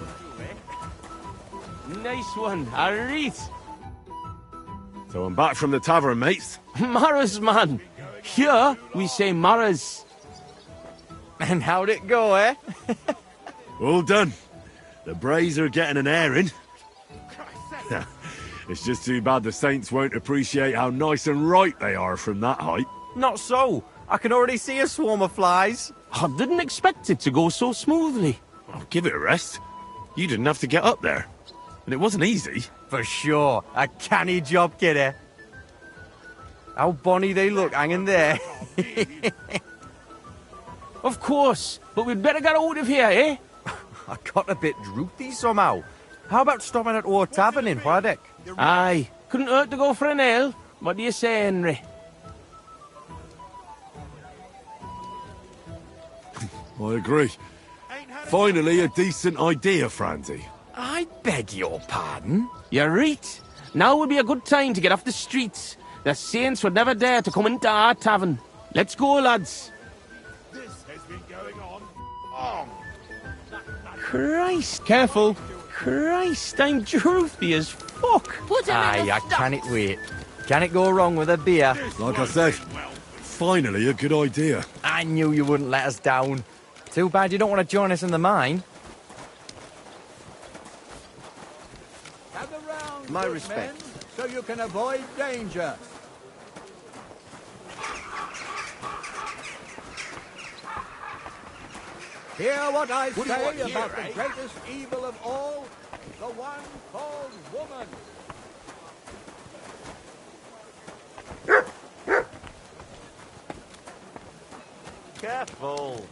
Nice one, alright. So I'm back from the tavern, mates. Maras, man. Here, we say Maras. And how'd it go, eh? All done. The Brays are getting an airing. It's just too bad the Saints won't appreciate how nice and right they are from that height. Not so. I can already see a swarm of flies. I didn't expect it to go so smoothly. Well, give it a rest. You didn't have to get up there. And it wasn't easy. For sure. A canny job, kidder. How bonny they look hanging there. Of course, but we'd better get out of here, eh? I got a bit droopy somehow. How about stopping at our tavern in Hwadek? Aye, couldn't hurt to go for an ale. What do you say, Henry? I agree. Finally, a decent idea, Franzi. I beg your pardon? You're right. Now would be a good time to get off the streets. The Saints would never dare to come into our tavern. Let's go, lads. This has been going on. Christ. Careful. Christ, I'm droopy as fuck. Aye, I can't wait. Can it go wrong with a beer? Like I said, finally a good idea. I knew you wouldn't let us down. Too bad you don't want to join us in the mine. Gather round, My good respect. men, so you can avoid danger. Hear what I say about the greatest evil of all, the one called woman. Careful.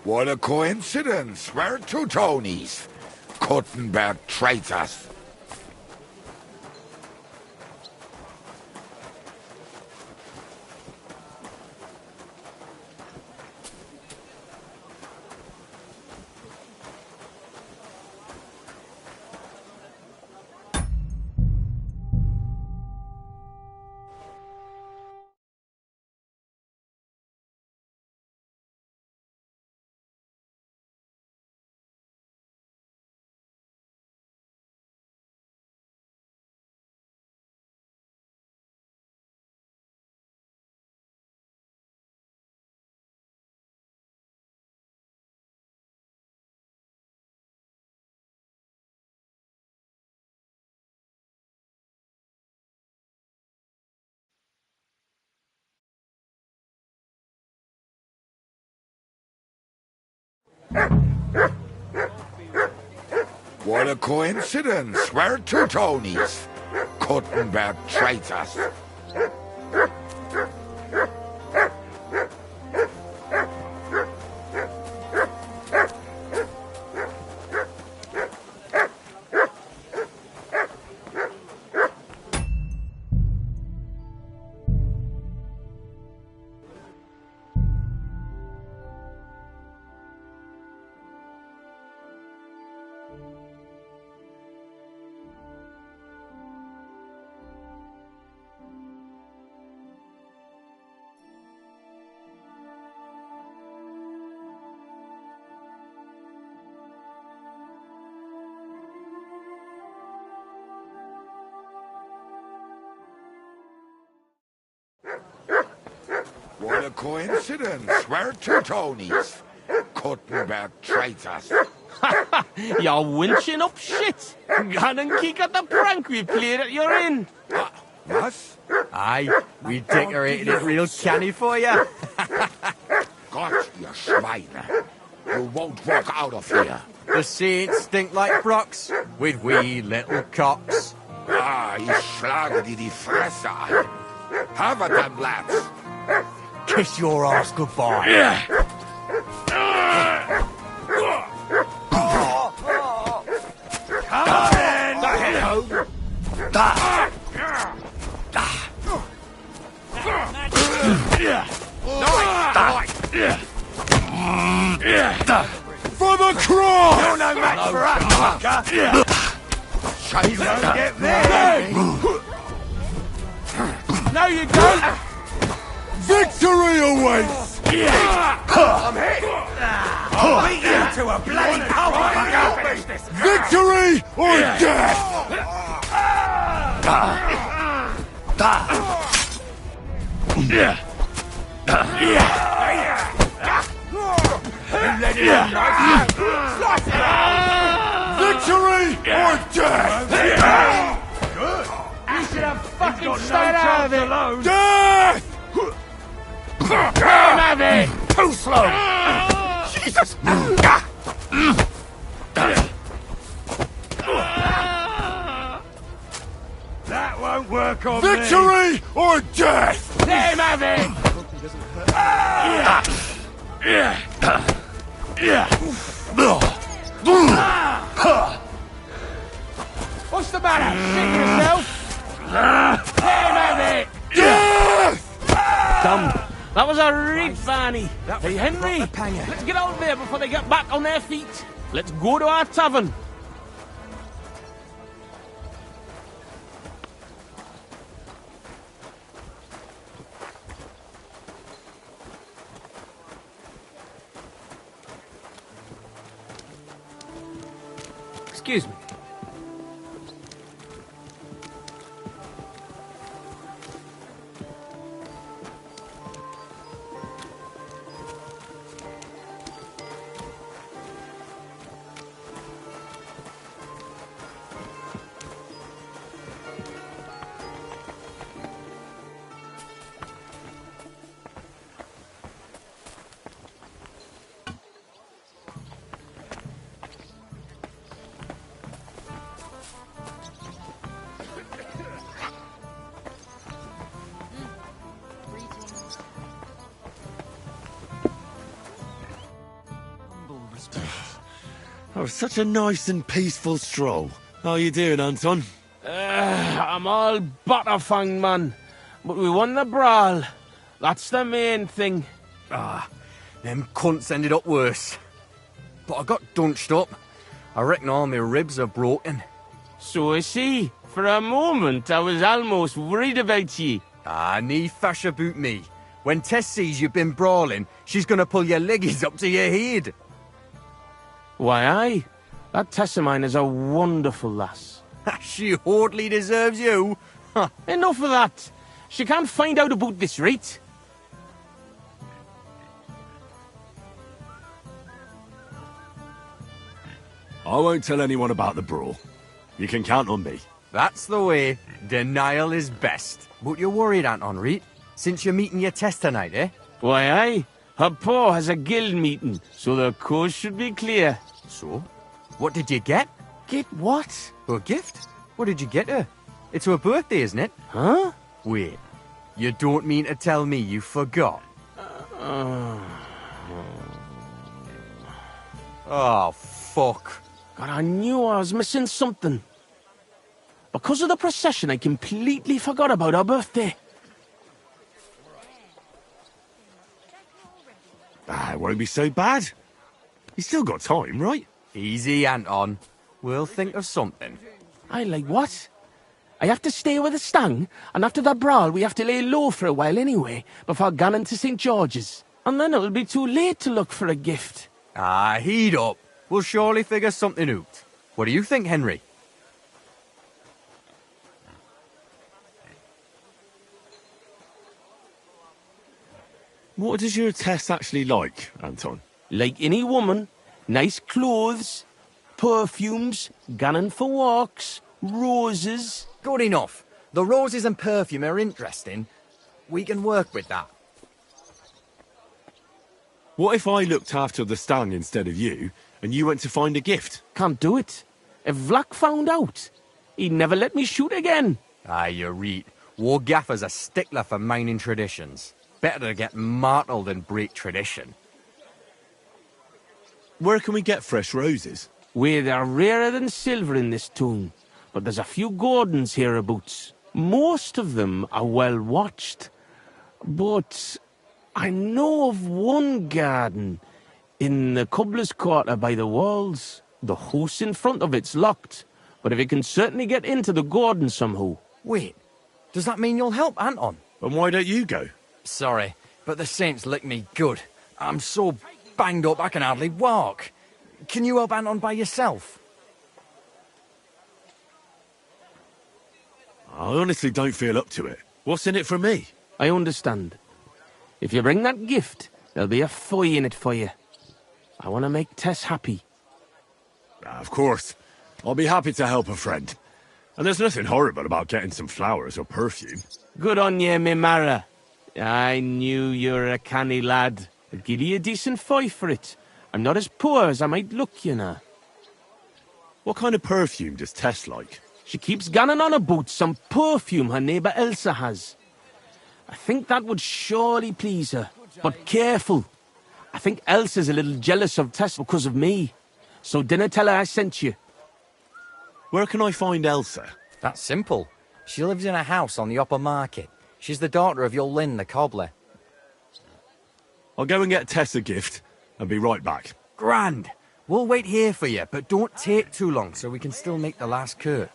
What a coincidence. We're two Tonys. Kottenberg traitors. What a coincidence. We're two Tonys. Kottenberg traitors. What a coincidence. We're two Tonys. Kottenberg traitors. You're winching up shit. Gone and kick at the prank we played at your inn. What? Aye, we decorated it real canny for you. Gott, you Schweine. You won't walk out of here. The Saints stink like brocks, with wee little cocks. Ah, ich schlage dir die Fresse ein. Have at them, lads. Kiss your ass goodbye. For the cross! You're no match for us, fucker! You won't get there! Now you don't! Victory awaits! I'm hit! I'll beat you to a bloody pulp, fucker! Victory or death! Victory or death! You should have fucking stayed out of it! Death! Have it! Too slow! Jesus! That won't work on me! Victory or death! Let him have it! What's the matter? Shit yourself? Let him have it! Damn, that was a reef, Barney. Hey, Henry, let's get out there before they get back on their feet. Let's go to our tavern. Excuse me. That was such a nice and peaceful stroll. How you doing, Anton? I'm all butterfang, man. But we won the brawl. That's the main thing. Them cunts ended up worse. But I got dunched up. I reckon all my ribs are broken. So I see. For a moment, I was almost worried about you. Nee fash about me. When Tess sees you've been brawling, she's gonna pull your leggies up to your head. Why, aye. That Tess of mine is a wonderful lass. She hardly deserves you. Enough of that. She can't find out about this, right? I won't tell anyone about the brawl. You can count on me. That's the way. Denial is best. But you're worried, Anton, Reed? Since you're meeting your Tess tonight, eh? Why, aye. Her pa has a guild meeting, so the coast should be clear. So? What did you get? Get what? A gift? What did you get her? It's her birthday, isn't it? Huh? Wait. You don't mean to tell me you forgot? Oh, fuck. God, I knew I was missing something. Because of the procession, I completely forgot about her birthday. It won't be so bad. You still got time, right? Easy, Anton. We'll think of something. I like what? I have to stay with the stang, and after that brawl we have to lay low for a while anyway, before going to St. George's. And then it'll be too late to look for a gift. Heat up. We'll surely figure something out. What do you think, Henry? What does your Tess actually like, Anton? Like any woman, nice clothes, perfumes, going for walks, roses. Good enough. The roses and perfume are interesting. We can work with that. What if I looked after the stang instead of you, and you went to find a gift? Can't do it. If Vlack found out, he'd never let me shoot again. You read. War Gaffer's a stickler for mining traditions. Better to get martled than break tradition. Where can we get fresh roses? Well, they're rarer than silver in this town, but there's a few gardens hereabouts. Most of them are well watched. But I know of one garden in the cobbler's quarter by the walls. The house in front of it's locked, but if you can certainly get into the garden somehow. Wait, does that mean you'll help Anton? And why don't you go? Sorry, but the saints licked me good. I'm so banged up I can hardly walk. Can you help Anton by yourself? I honestly don't feel up to it. What's in it for me? I understand. If you bring that gift, there'll be a fire in it for you. I want to make Tess happy. Of course. I'll be happy to help a friend. And there's nothing horrible about getting some flowers or perfume. Good on ye, me Mara. I knew you were a canny lad. I'll give you a decent fight for it. I'm not as poor as I might look, you know. What kind of perfume does Tess like? She keeps ganning on about some perfume her neighbour Elsa has. I think that would surely please her. But careful. I think Elsa's a little jealous of Tess because of me. So dinna tell her I sent you. Where can I find Elsa? That's simple. She lives in a house on the upper market. She's the daughter of your Lynn, the cobbler. I'll go and get Tess a gift and be right back. Grand. We'll wait here for you, but don't take too long so we can still make the last kirk.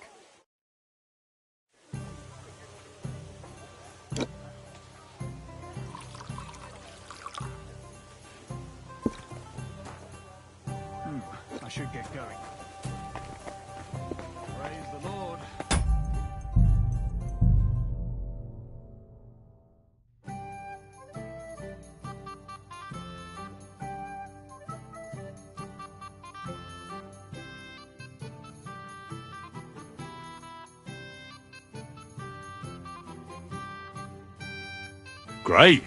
I should get going. Praise the Lord. Great.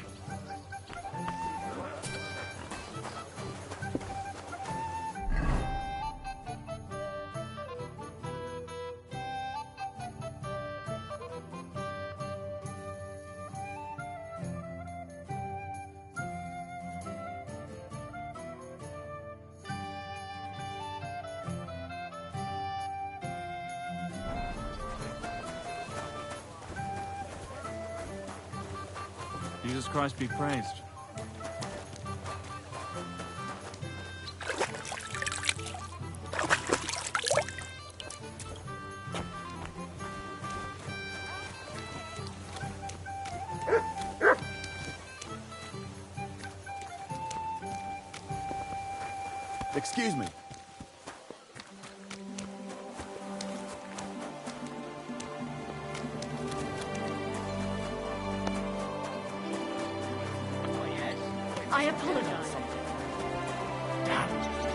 Jesus Christ be praised. Excuse me. I apologize.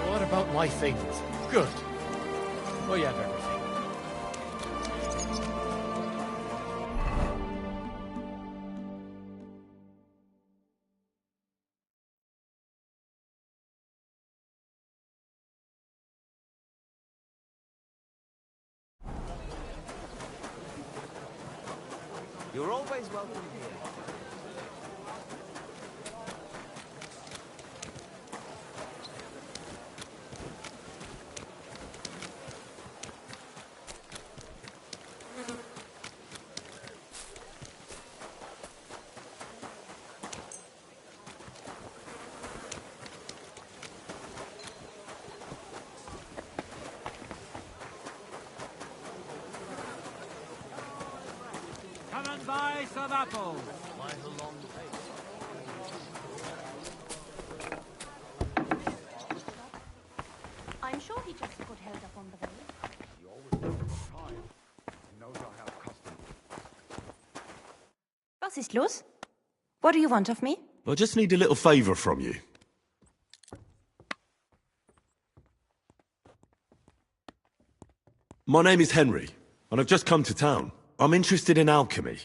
What about my things? Good. We have everything. You're always welcome here. Come and buy some apples. I'm sure he just got held up on the way. Was ist los? What do you want of me? I just need a little favour from you. My name is Henry, and I've just come to town. I'm interested in alchemy,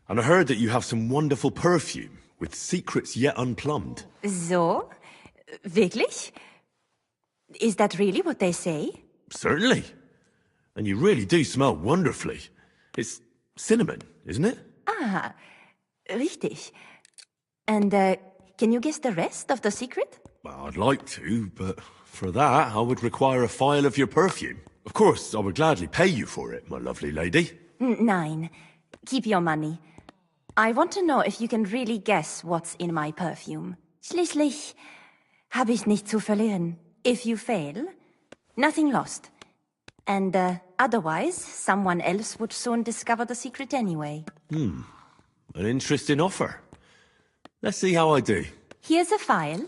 and I heard that you have some wonderful perfume with secrets yet unplumbed. So? Wirklich? Is that really what they say? Certainly. And you really do smell wonderfully. It's cinnamon, isn't it? Ah, richtig. And, can you guess the rest of the secret? Well, I'd like to, but for that, I would require a phial of your perfume. Of course, I would gladly pay you for it, my lovely lady. Nein. Keep your money. I want to know if you can really guess what's in my perfume. Schließlich habe ich nichts zu verlieren. If you fail, nothing lost. And otherwise, someone else would soon discover the secret anyway. An interesting offer. Let's see how I do. Here's a file.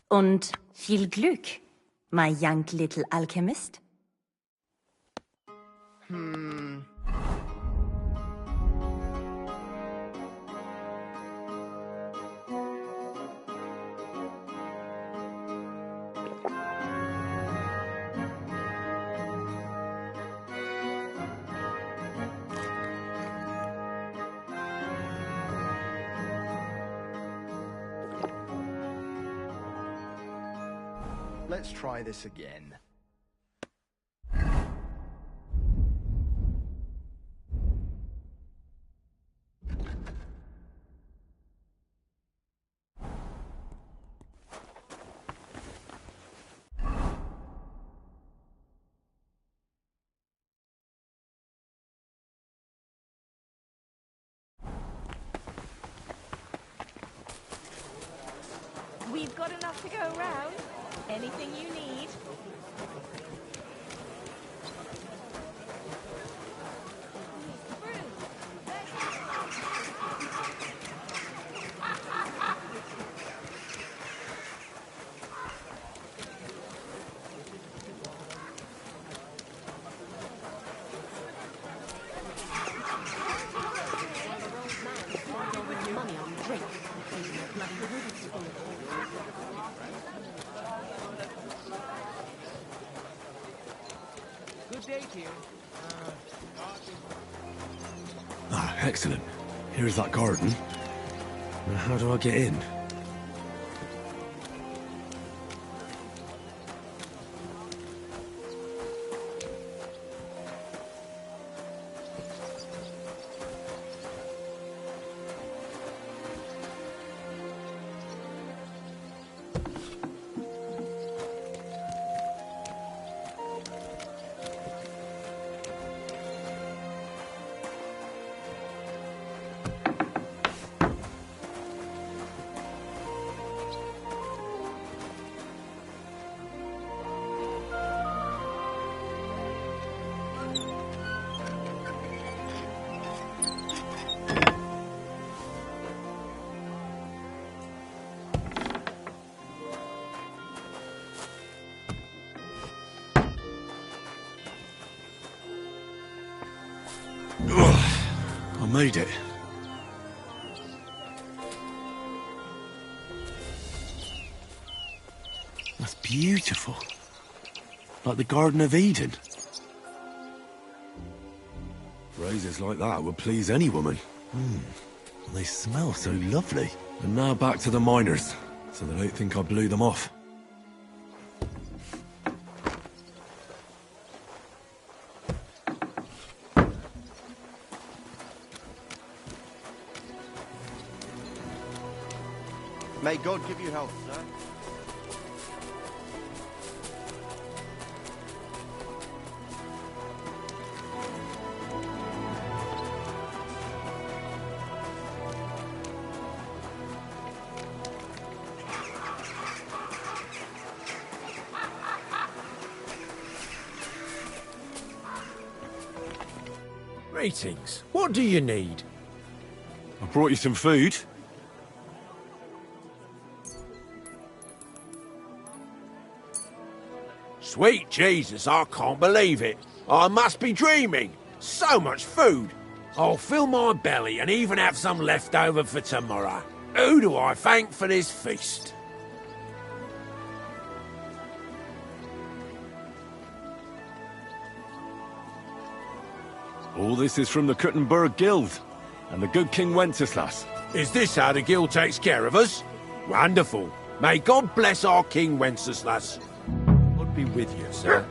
Und viel Glück, my young little alchemist. Let's try this again. We've got enough to go around. Anything you need. Ah, excellent. Here's that garden. Now, how do I get in? I made it. That's beautiful. Like the Garden of Eden. Roses like that would please any woman. They smell so lovely. And now back to the miners, so they don't think I blew them off. May God give you health, sir. Greetings. What do you need? I brought you some food. Sweet Jesus, I can't believe it. I must be dreaming. So much food. I'll fill my belly and even have some left over for tomorrow. Who do I thank for this feast? All this is from the Kuttenberg Guild and the good King Wenceslas. Is this how the guild takes care of us? Wonderful. May God bless our King Wenceslas. God be with you, sir.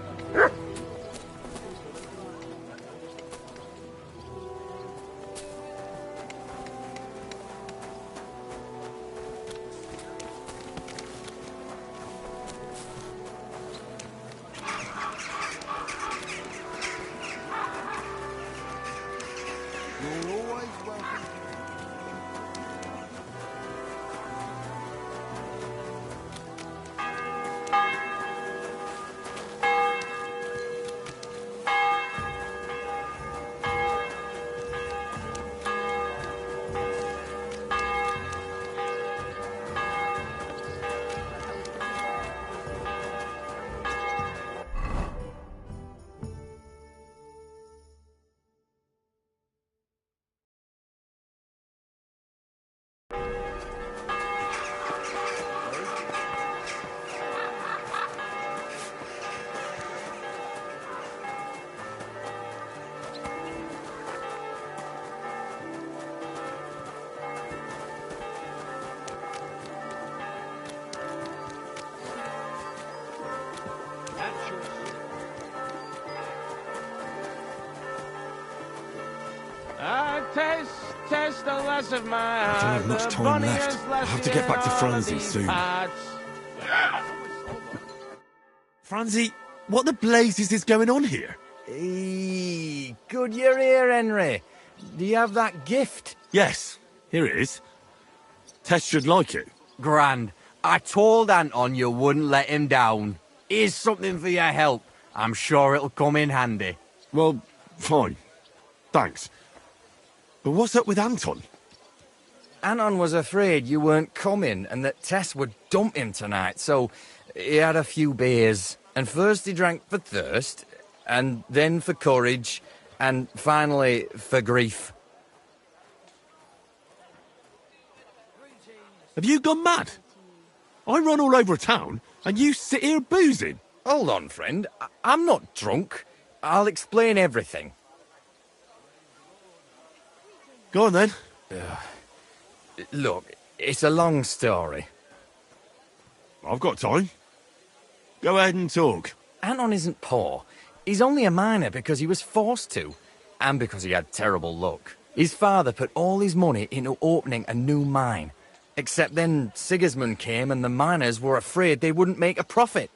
You're always welcome. Tess, the lass of my I heart. don't have much time left. I'll have to get back to Francie soon. Francie, what the blazes is going on here? Good you're here, Henry. Do you have that gift? Yes, here it is. Tess should like it. Grand. I told Anton you wouldn't let him down. Here's something for your help. I'm sure it'll come in handy. Well, fine. Thanks. But what's up with Anton? Anton was afraid you weren't coming and that Tess would dump him tonight, so he had a few beers. And first he drank for thirst, and then for courage, and finally for grief. Have you gone mad? I run all over town, and you sit here boozing. Hold on, friend. I'm not drunk. I'll explain everything. Go on, then. Look, it's a long story. I've got time. Go ahead and talk. Anton isn't poor. He's only a miner because he was forced to, and because he had terrible luck. His father put all his money into opening a new mine. Except then Sigismund came and the miners were afraid they wouldn't make a profit.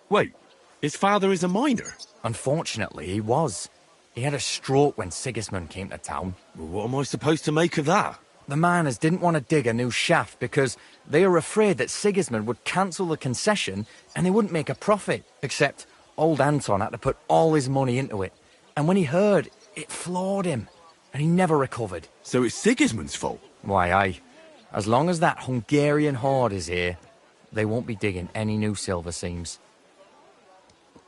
Wait, his father is a miner? Unfortunately, he was. He had a stroke when Sigismund came to town. Well, what am I supposed to make of that? The miners didn't want to dig a new shaft because they were afraid that Sigismund would cancel the concession and they wouldn't make a profit. Except old Anton had to put all his money into it. And when he heard, it floored him. And he never recovered. So it's Sigismund's fault? Why, aye. As long as that Hungarian horde is here, they won't be digging any new silver seams.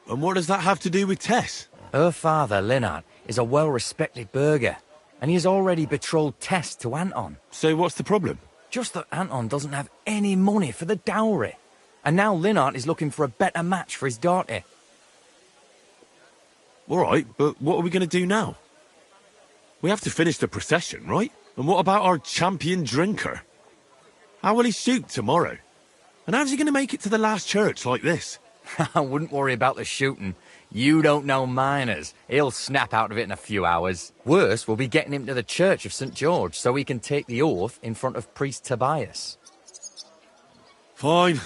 And what does that have to do with Tess? Her father, Lennart, is a well-respected burgher, and he has already betrothed Tess to Anton. So what's the problem? Just that Anton doesn't have any money for the dowry. And now Lennart is looking for a better match for his daughter. All right, but what are we going to do now? We have to finish the procession, right? And what about our champion drinker? How will he shoot tomorrow? And how's he going to make it to the last church like this? I wouldn't worry about the shooting. You don't know miners. He'll snap out of it in a few hours. Worse, we'll be getting him to the Church of St. George so he can take the oath in front of priest Tobias. Fine.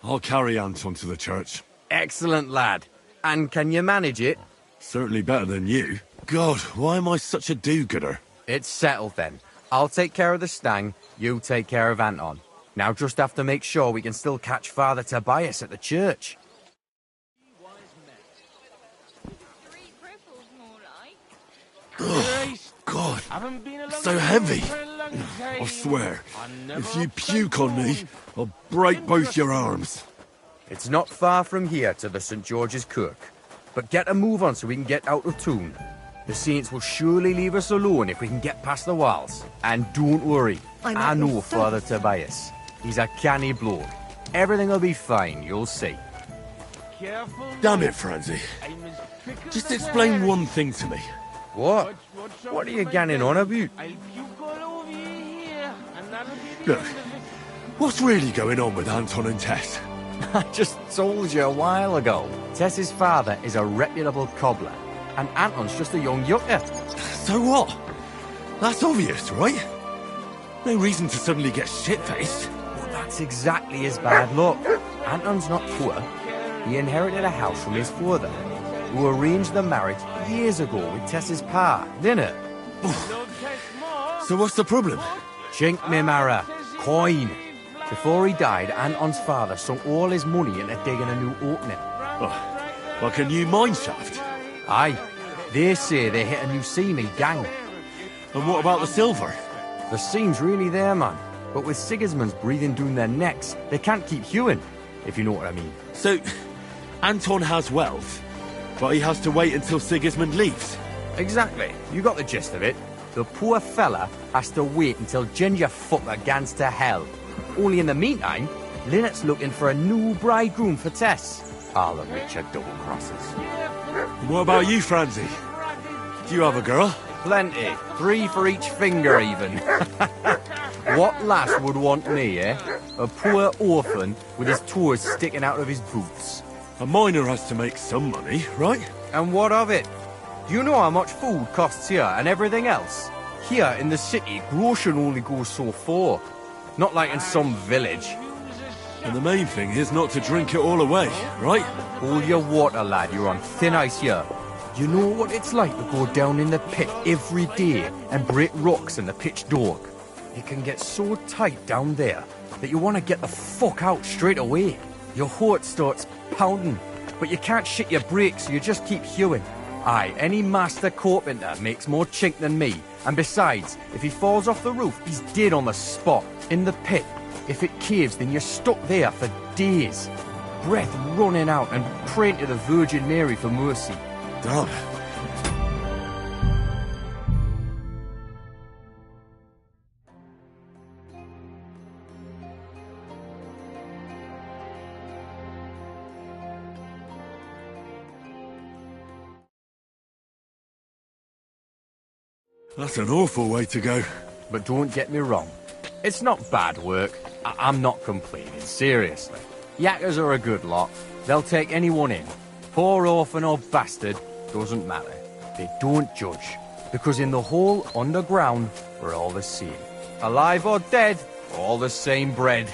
I'll carry Anton to the church. Excellent, lad. And can you manage it? Certainly better than you. God, why am I such a do-gooder? It's settled then. I'll take care of the stang, you take care of Anton. Now just have to make sure we can still catch Father Tobias at the church. Oh, God, it's so heavy. I swear, if you puke on me, I'll break both your arms. It's not far from here to the St. George's Kirk. But get a move on so we can get out of town. The saints will surely leave us alone if we can get past the walls. And don't worry, I know Father Tobias. He's a canny bloke. Everything will be fine, you'll see. Damn it, Francie. Just explain one thing to me. What? What are you ganning on about? Look, what's really going on with Anton and Tess? I just told you a while ago. Tess's father is a reputable cobbler, and Anton's just a young yucca. So what? That's obvious, right? No reason to suddenly get shit-faced. Well, that's exactly his bad luck. Anton's not poor. He inherited a house from his father, who arranged the marriage years ago with Tess's pa, didn't it? So what's the problem? Chink me Mara, coin. Before he died, Anton's father sunk all his money into digging a new opening. Oh, like a new mine shaft? Aye. They say they hit a new seam in gang. And what about the silver? The seam's really there, man. But with Sigismund's breathing down their necks, they can't keep hewing, if you know what I mean. So, Anton has wealth, but he has to wait until Sigismund leaves? Exactly. You got the gist of it. The poor fella has to wait until Ginger fucker gans to hell. Only in the meantime, Lynette's looking for a new bridegroom for Tess. All the Richard double crosses. What about you, Francie? Do you have a girl? Plenty. 3 for each finger, even. What lass would want me, eh? A poor orphan with his toes sticking out of his boots. A miner has to make some money, right? And what of it? Do you know how much food costs here and everything else? Here in the city, grocery only goes so far. Not like in some village. And the main thing is not to drink it all away, right? Hold your water, lad. You're on thin ice here. You know what it's like to go down in the pit every day and break rocks in the pitch dark? It can get so tight down there that you want to get the fuck out straight away. Your heart starts pounding, but you can't shit your brakes, so you just keep hewing. Aye, any master carpenter makes more chink than me, and besides, if he falls off the roof, he's dead on the spot, in the pit. If it caves, then you're stuck there for days. Breath running out and praying to the Virgin Mary for mercy. Damn. That's an awful way to go. But don't get me wrong. It's not bad work. I'm not complaining, seriously. Yakkers are a good lot. They'll take anyone in. Poor orphan or bastard, doesn't matter. They don't judge. Because in the whole underground, we're all the same. Alive or dead, all the same bread.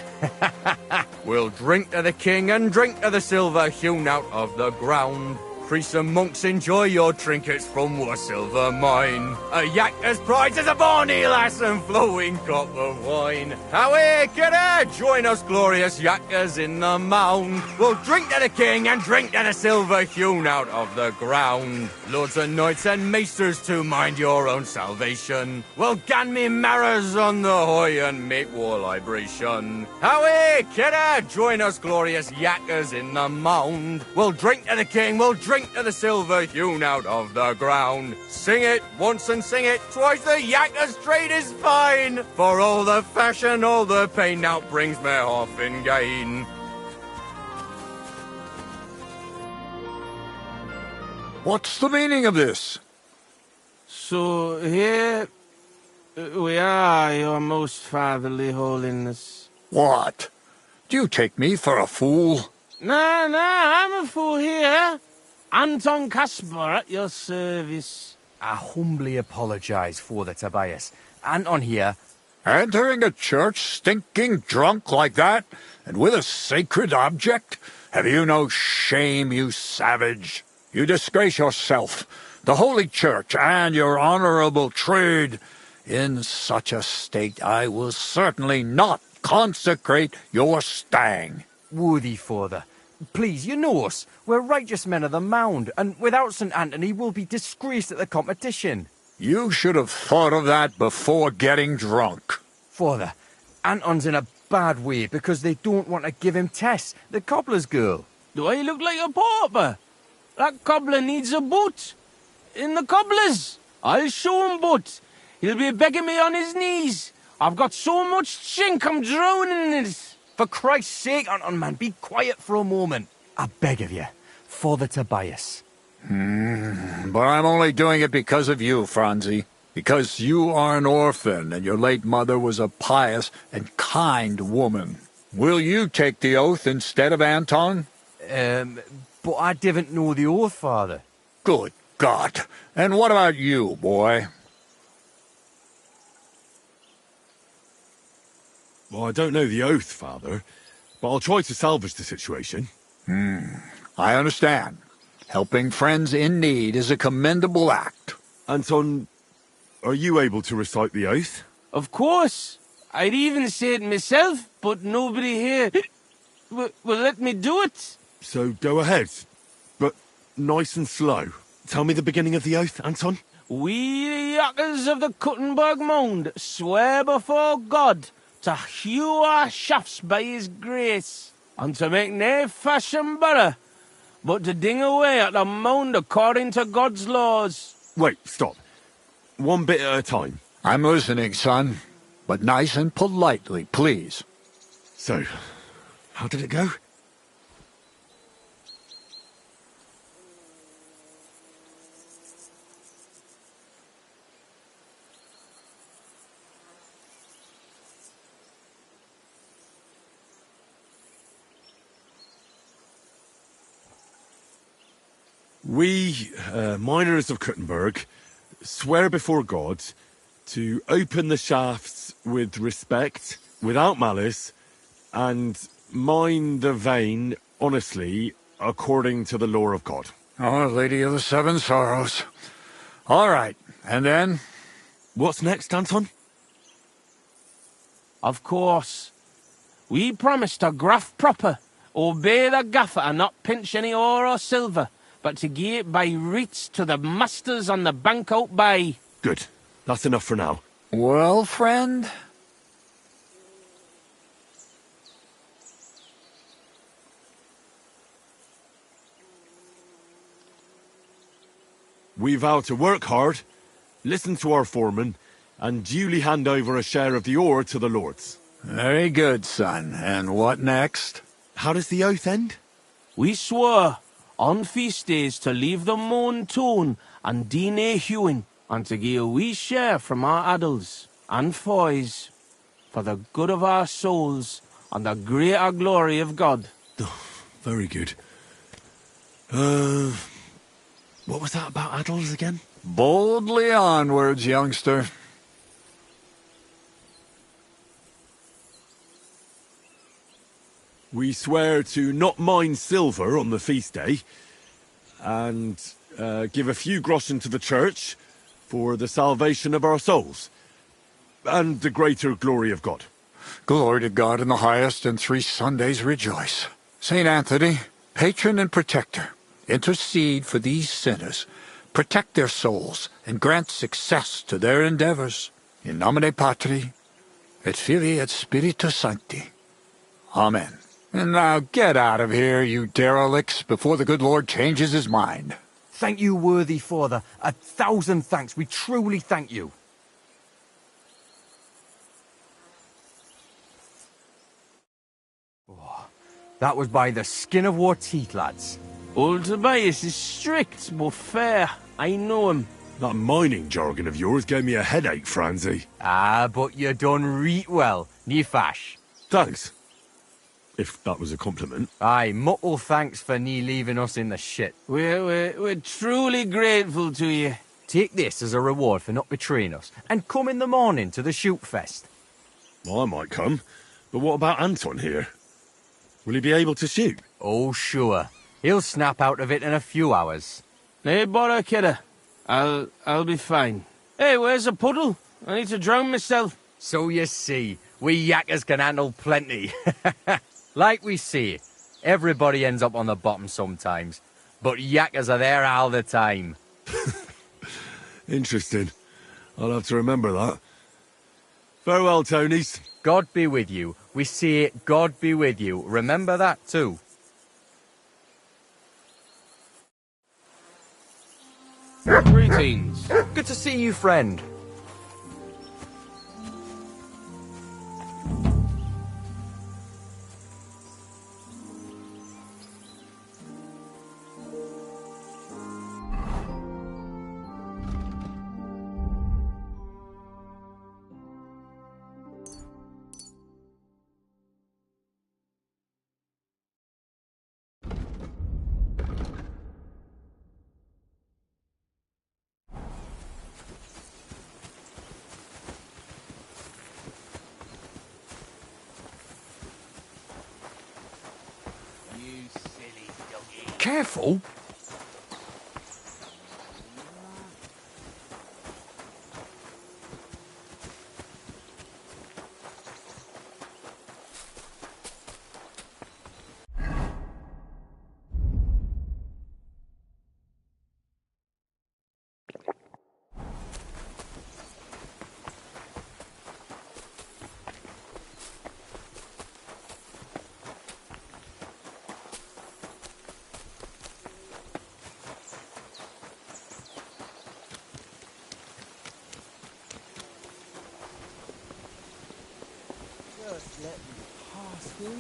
We'll drink to the king and drink to the silver hewn out of the ground. Priests and monks, enjoy your trinkets from our silver mine. A yakker's prize is a bonny lass and flowing cup of wine. Away, kidder, join us glorious yakkers in the mound. We'll drink to the king and drink to the silver hewn out of the ground. Lords and knights and maesters to mind your own salvation. Well, gan me marrows on the hoy and make war libration. Away, kidder, join us glorious yakkers in the mound. We'll drink to the king, we'll drink to the silver hewn out of the ground. Sing it once and sing it twice, the yakker's trade is fine. For all the fashion, all the pain now brings me off in gain. What's the meaning of this? So here we are, your most fatherly holiness. What? Do you take me for a fool? Nah, I'm a fool here. Anton Caspar at your service. I humbly apologize for the Tobias. Anton here. Entering a church stinking drunk like that, and with a sacred object? Have you no shame, you savage? You disgrace yourself, the holy church, and your honorable trade. In such a state I will certainly not consecrate your stang. Worthy father, please, you know us. We're righteous men of the Mound, and without St. Anthony we'll be disgraced at the competition. You should have thought of that before getting drunk. Father, Anton's in a bad way because they don't want to give him Tess, the cobbler's girl. Do I look like a pauper? That cobbler needs a boot. In the cobbler's. I'll show him boot. He'll be begging me on his knees. I've got so much chink I'm drowning in it. For Christ's sake, Anton, man, be quiet for a moment. I beg of you, Father Tobias. But I'm only doing it because of you, Franzi. Because you are an orphan, and your late mother was a pious and kind woman. Will you take the oath instead of Anton? But I didn't know the oath, Father. Good God. And what about you, boy? Well, I don't know the oath, Father, but I'll try to salvage the situation. I understand. Helping friends in need is a commendable act. Anton, are you able to recite the oath? Of course. I'd even say it myself, but nobody here will let me do it. So go ahead, but nice and slow. Tell me the beginning of the oath, Anton. We, the yakkers of the Kuttenberg Mound, swear before God to hew our shafts by his grace, and to make nae fashion better, but to ding away at the mound according to God's laws. Wait, stop. One bit at a time. I'm listening, son, but nice and politely, please. So, how did it go? We, miners of Kuttenberg, swear before God to open the shafts with respect, without malice, and mine the vein honestly, according to the law of God. Oh, Lady of the Seven Sorrows. All right, and then? What's next, Anton? Of course. We promise to graft proper, obey the gaffer and not pinch any ore or silver, but to gie it by reets to the masters on the bank out bay. Good. That's enough for now. Well, friend? We vow to work hard, listen to our foreman, and duly hand over a share of the ore to the lords. Very good, son. And what next? How does the oath end? We swore on feast days to leave the moan tone and do nae hewing, and to gie a wee share from our addles and foys, for the good of our souls and the greater glory of God. Oh, very good. What was that about addles again? Boldly onwards, youngster. We swear to not mine silver on the feast day, and give a few groschen to the church for the salvation of our souls, and the greater glory of God. Glory to God in the highest, and 3 Sundays rejoice. Saint Anthony, patron and protector, intercede for these sinners, protect their souls, and grant success to their endeavors. In nomine Patri, et Filii et Spiritus Sancti. Amen. And now get out of here, you derelicts, before the good Lord changes his mind. Thank you, worthy father. 1,000 thanks. We truly thank you. Oh, that was by the skin of our teeth, lads. Old Tobias is strict but fair. I know him. That mining jargon of yours gave me a headache, Francie. Ah, but you done reet well. Ní fash. Thanks. If that was a compliment. Aye, muckle thanks for nie leaving us in the shit. We're truly grateful to you. Take this as a reward for not betraying us, and come in the morning to the shoot fest. Well, I might come, but what about Anton here? Will he be able to shoot? Oh, sure. He'll snap out of it in a few hours. Nae bother, kidder. I'll be fine. Hey, where's the puddle? I need to drown myself. So you see, we yakkers can handle plenty. Like we say, everybody ends up on the bottom sometimes, but yakkers are there all the time. Interesting. I'll have to remember that. Farewell, Tonys. God be with you. We say, God be with you. Remember that too. Greetings. Good to see you, friend. Careful.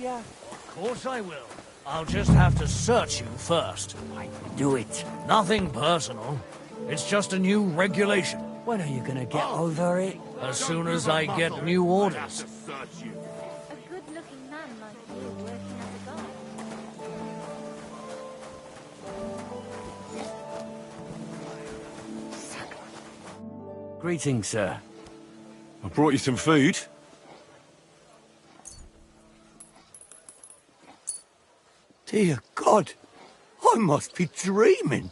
Of course I will. I'll just have to search you first. I can do it. Nothing personal. It's just a new regulation. When are you gonna get over it? As soon as I get new orders. A good-looking man like you working as a guard. Greetings, sir. I brought you some food. Dear God, I must be dreaming.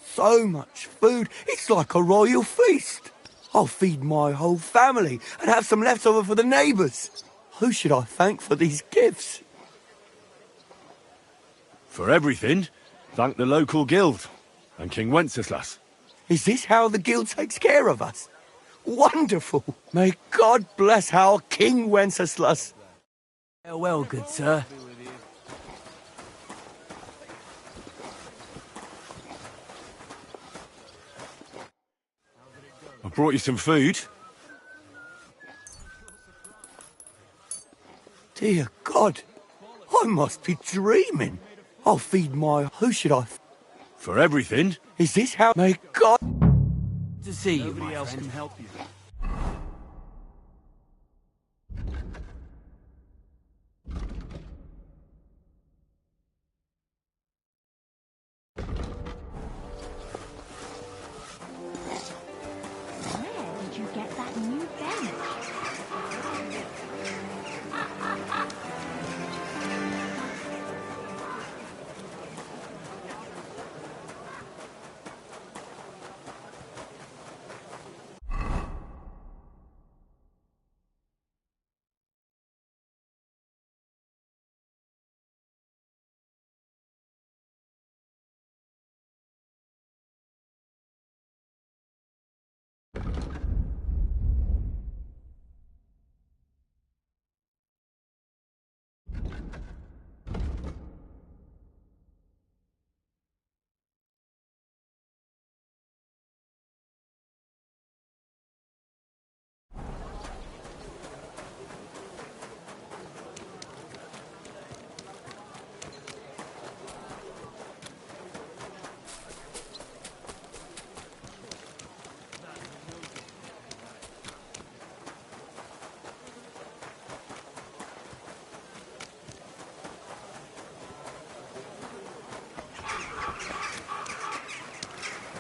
So much food, it's like a royal feast. I'll feed my whole family and have some left over for the neighbours. Who should I thank for these gifts? For everything, thank the local guild and King Wenceslas. Is this how the guild takes care of us? Wonderful! May God bless our King Wenceslas. Farewell, good sir. I brought you some food. Dear God, I must be dreaming. I'll feed my... Who should I... For everything. Is this how... May God... To see you, Nobody my else friend. can help you. Where did you get that new bench?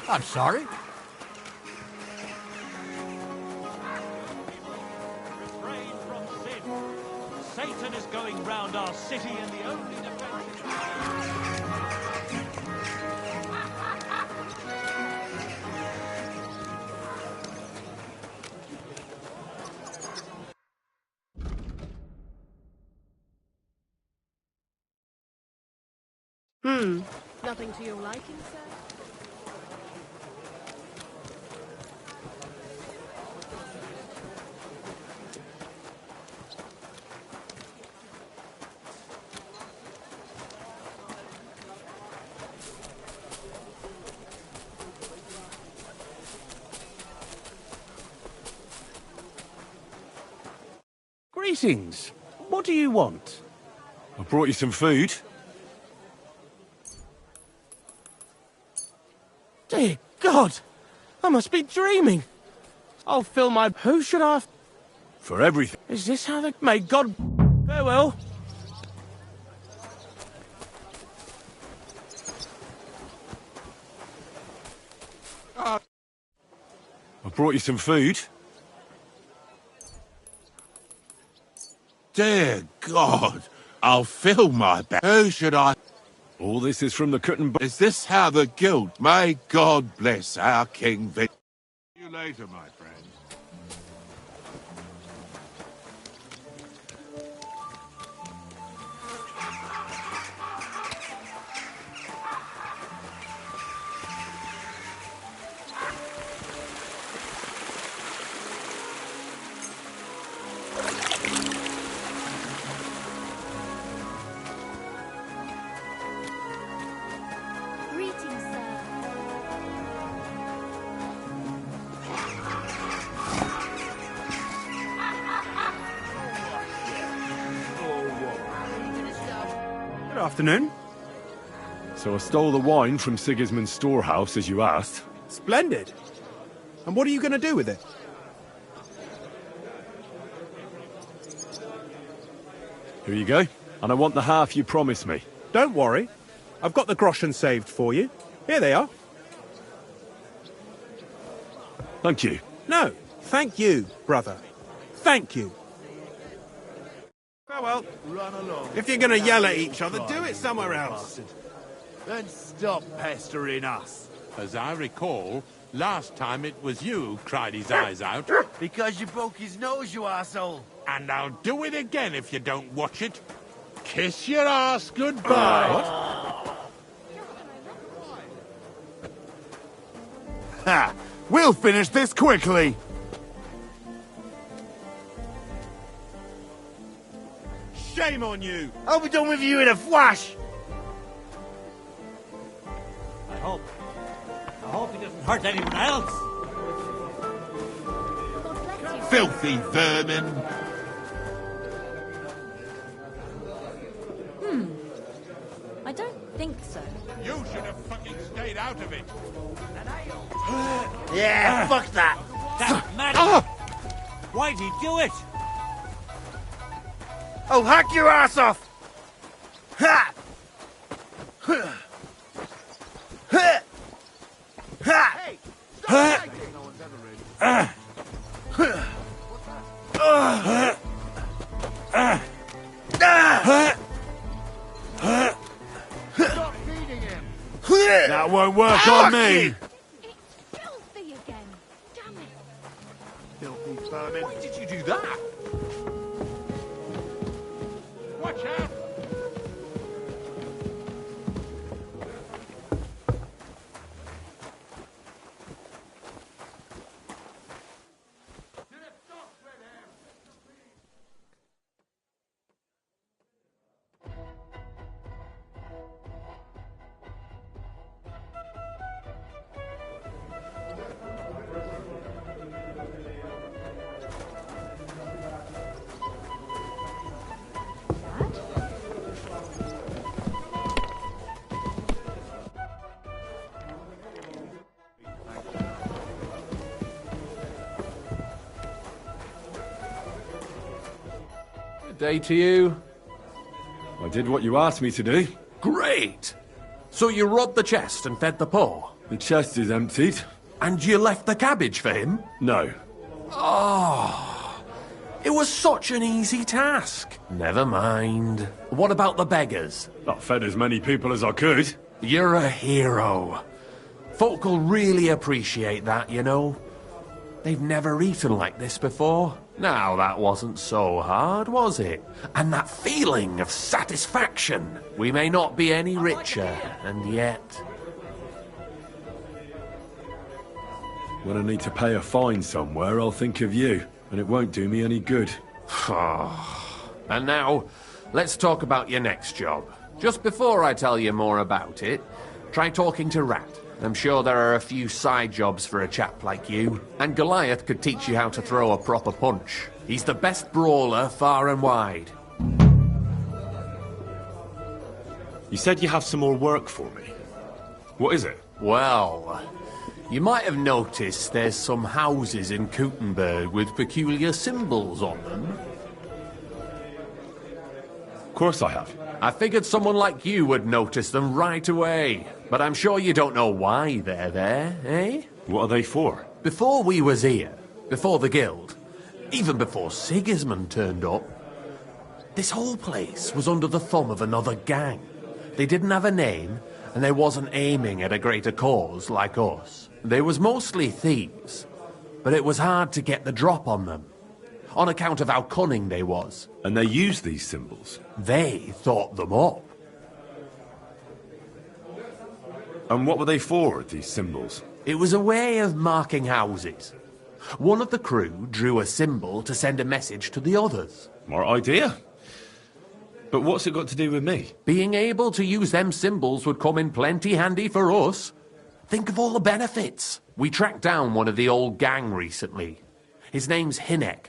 I'm sorry. Refrain from sin. Satan is going round our city and the only defense... Nothing to your liking, sir? Greetings. What do you want? I brought you some food. Dear God, I must be dreaming. I'll fill my... Who should I... For everything. Is this how they... May God... Farewell. I brought you some food. Dear God, I'll fill my belly. Who should I... All this is from the curtain... Is this how the guild... May God bless our King Vic... See you later, my friend. Greetings, sir. Good afternoon. So I stole the wine from Sigismund's storehouse, as you asked. Splendid. And what are you going to do with it? Here you go. And I want the half you promised me. Don't worry. I've got the groschen saved for you. Here they are. Thank you. No, thank you, brother. Thank you. Oh well, Run along. if you're going to yell at each other, do it somewhere else. Then stop pestering us. As I recall, last time it was you who cried his eyes out. Because you broke his nose, you arsehole. And I'll do it again if you don't watch it. Kiss your ass goodbye. Ha! We'll finish this quickly. Shame on you! I'll be done with you in a flash! I hope he doesn't hurt anyone else. Filthy vermin. I don't think so. You should have fucking stayed out of it. Yeah, fuck that! That man! Why'd he do it? I'll hack your ass off! Ha! Ha! Ha! Ha! Ha! Stop feeding him. That won't work on me. Filthy again. Damn it. Filthy vermin. Why did you do that? Watch out. Good day to you. I did what you asked me to do. Great! So you robbed the chest and fed the poor? The chest is emptied. And you left the cabbage for him? No. Oh, it was such an easy task. Never mind. What about the beggars? I fed as many people as I could. You're a hero. Folk will really appreciate that, you know. They've never eaten like this before. Now, that wasn't so hard, was it? And that feeling of satisfaction. We may not be any richer, and yet... When I need to pay a fine somewhere, I'll think of you, and it won't do me any good. And now, let's talk about your next job. Just before I tell you more about it, try talking to Rat. I'm sure there are a few side jobs for a chap like you. And Goliath could teach you how to throw a proper punch. He's the best brawler far and wide. You said you have some more work for me. What is it? Well, you might have noticed there's some houses in Kuttenberg with peculiar symbols on them. Of course I have. I figured someone like you would notice them right away. But I'm sure you don't know why they're there, eh? What are they for? Before we was here, before the guild, even before Sigismund turned up, this whole place was under the thumb of another gang. They didn't have a name, and they wasn't aiming at a greater cause like us. They was mostly thieves, but it was hard to get the drop on them, on account of how cunning they was. And they used these symbols? They thought them up. And what were they for, these symbols? It was a way of marking houses. One of the crew drew a symbol to send a message to the others. More idea. But what's it got to do with me? Being able to use them symbols would come in plenty handy for us. Think of all the benefits. We tracked down one of the old gang recently. His name's Hinek,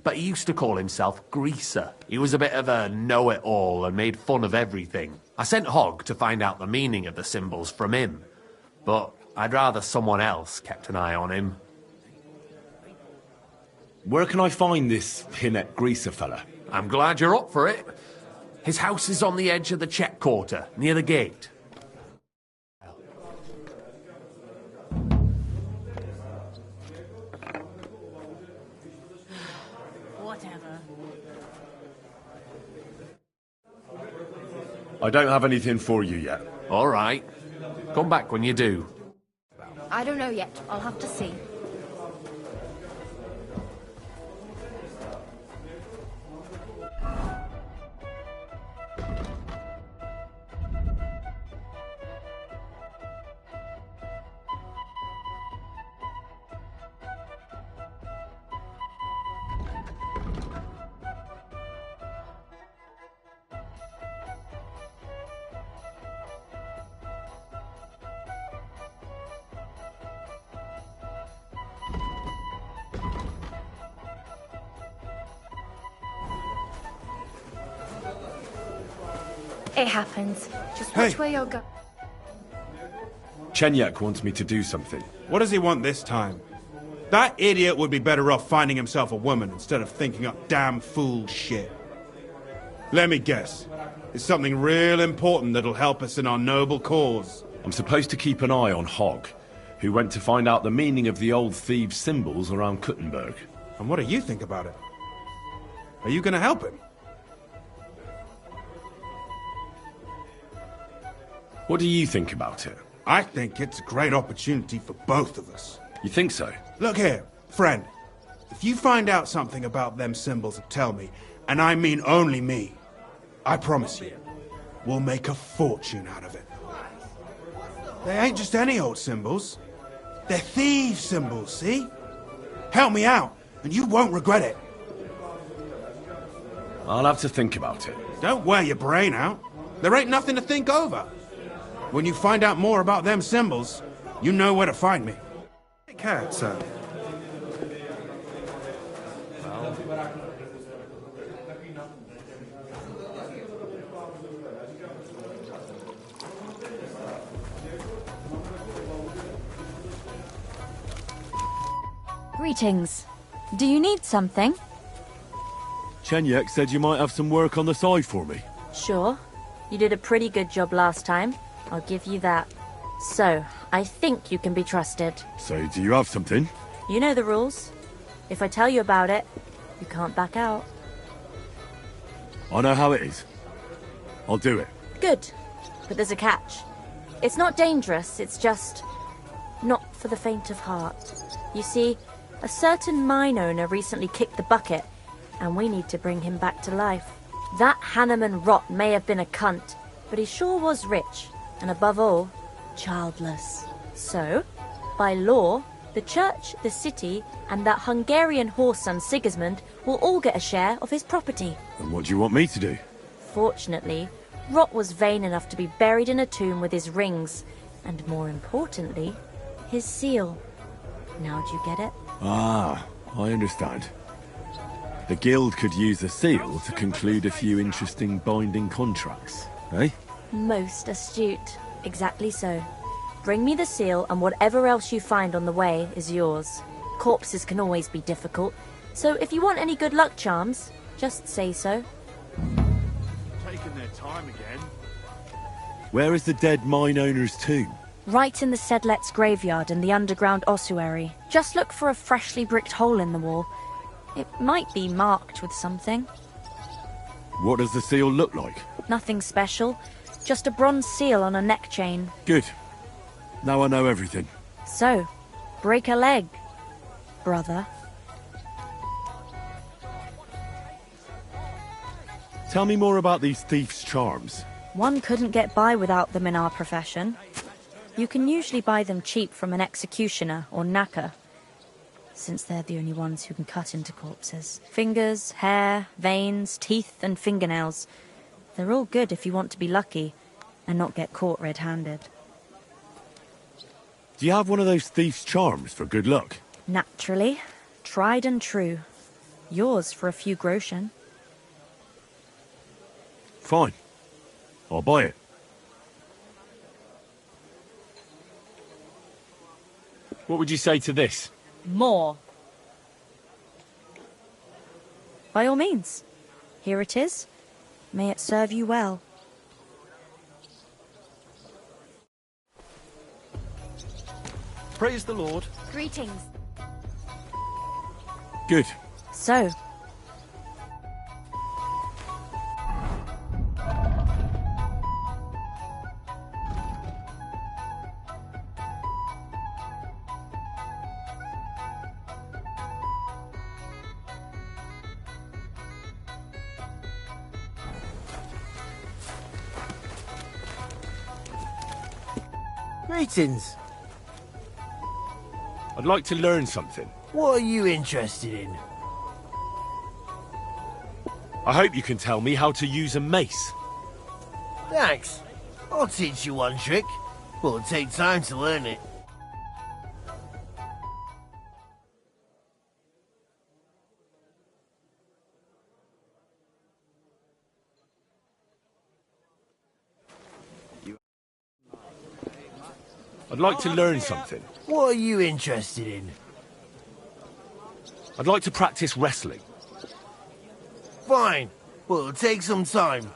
but he used to call himself Greaser. He was a bit of a know-it-all and made fun of everything. I sent Hogg to find out the meaning of the symbols from him, but I'd rather someone else kept an eye on him. Where can I find this Hinek Greaser fella? I'm glad you're up for it. His house is on the edge of the check quarter, near the gate. Whatever. I don't have anything for you yet. All right. Come back when you do. I don't know yet. I'll have to see. It happens. Just watch where you're going. Chenyak wants me to do something. What does he want this time? That idiot would be better off finding himself a woman instead of thinking up damn fool shit. Let me guess. It's something real important that'll help us in our noble cause. I'm supposed to keep an eye on Hogg, who went to find out the meaning of the old thieves' symbols around Kuttenberg. And what do you think about it? Are you gonna help him? What do you think about it? I think it's a great opportunity for both of us. You think so? Look here, friend. If you find out something about them symbols, tell me, and I mean only me. I promise you, we'll make a fortune out of it. They ain't just any old symbols. They're thieves' symbols, see? Help me out, and you won't regret it. I'll have to think about it. Don't wear your brain out. There ain't nothing to think over. When you find out more about them symbols, you know where to find me. Take care, sir. Greetings. Do you need something? Chenyak said you might have some work on the side for me. Sure. You did a pretty good job last time. I'll give you that. So, I think you can be trusted. So, do you have something? You know the rules. If I tell you about it, you can't back out. I know how it is. I'll do it. Good. But there's a catch. It's not dangerous, it's just not for the faint of heart. You see, a certain mine owner recently kicked the bucket, and we need to bring him back to life. That Hanneman rot may have been a cunt, but he sure was rich, and above all, childless. So, by law, the church, the city, and that Hungarian whoreson Sigismund will all get a share of his property. And what do you want me to do? Fortunately, Rot was vain enough to be buried in a tomb with his rings, and more importantly, his seal. Now do you get it? Ah, I understand. The guild could use the seal to conclude a few interesting binding contracts, eh? Most astute. Exactly so. Bring me the seal, and whatever else you find on the way is yours. Corpses can always be difficult, so if you want any good luck charms, just say so. Taking their time again. Where is the dead mine owner's tomb? Right in the Sedlet's graveyard in the underground ossuary. Just look for a freshly bricked hole in the wall. It might be marked with something. What does the seal look like? Nothing special. Just a bronze seal on a neck chain. Good. Now I know everything. So, break a leg, brother. Tell me more about these thieves' charms. One couldn't get by without them in our profession. You can usually buy them cheap from an executioner or knacker, since they're the only ones who can cut into corpses. Fingers, hair, veins, teeth, and fingernails. They're all good if you want to be lucky and not get caught red-handed. Do you have one of those thieves' charms for good luck? Naturally. Tried and true. Yours for a few groschen. Fine. I'll buy it. What would you say to this? More. By all means. Here it is. May it serve you well. Praise the Lord. Greetings. Good. So, Greetings. I'd like to learn something. What are you interested in? I hope you can tell me how to use a mace. Thanks. I'll teach you one trick. Will take time to learn it. I'd like to learn something. What are you interested in? I'd like to practice wrestling. Fine. Well, it'll take some time.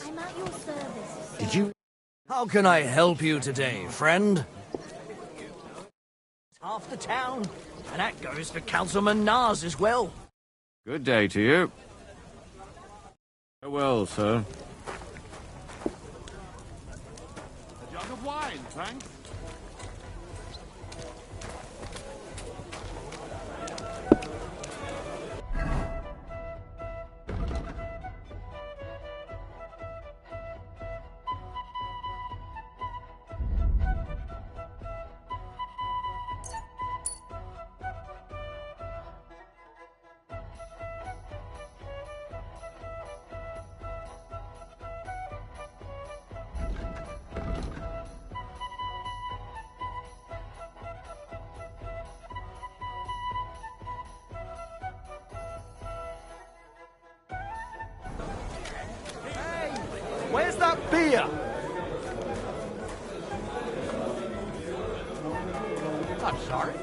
I'm at your service. Did you... How can I help you today, friend? Half the town, and that goes for Councilman Nars as well. Good day to you. Farewell, sir. A jug of wine, thanks. Where's that beer? I'm sorry.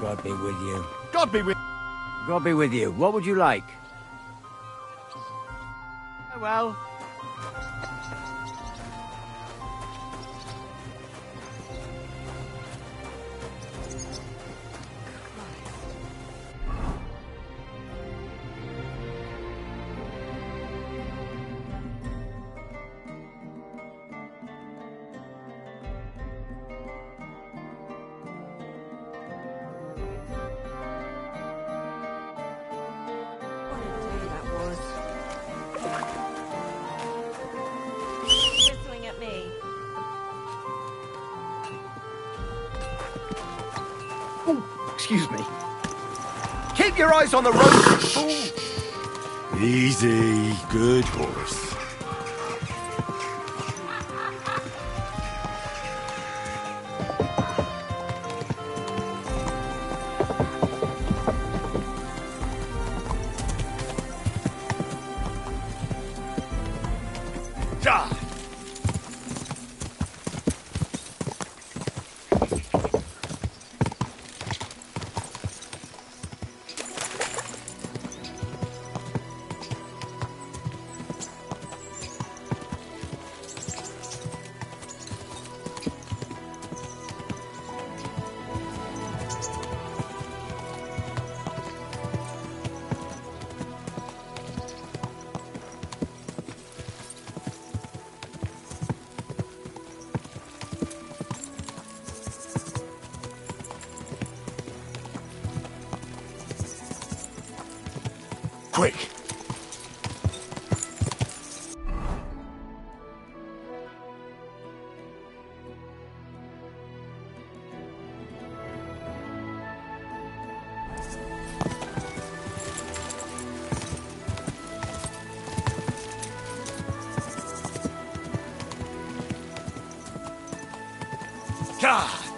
God be with you. God be with... God be with you. What would you like? Oh, well. Whistling at me. Excuse me. Keep your eyes on the road, you fool! Easy, good horse. God!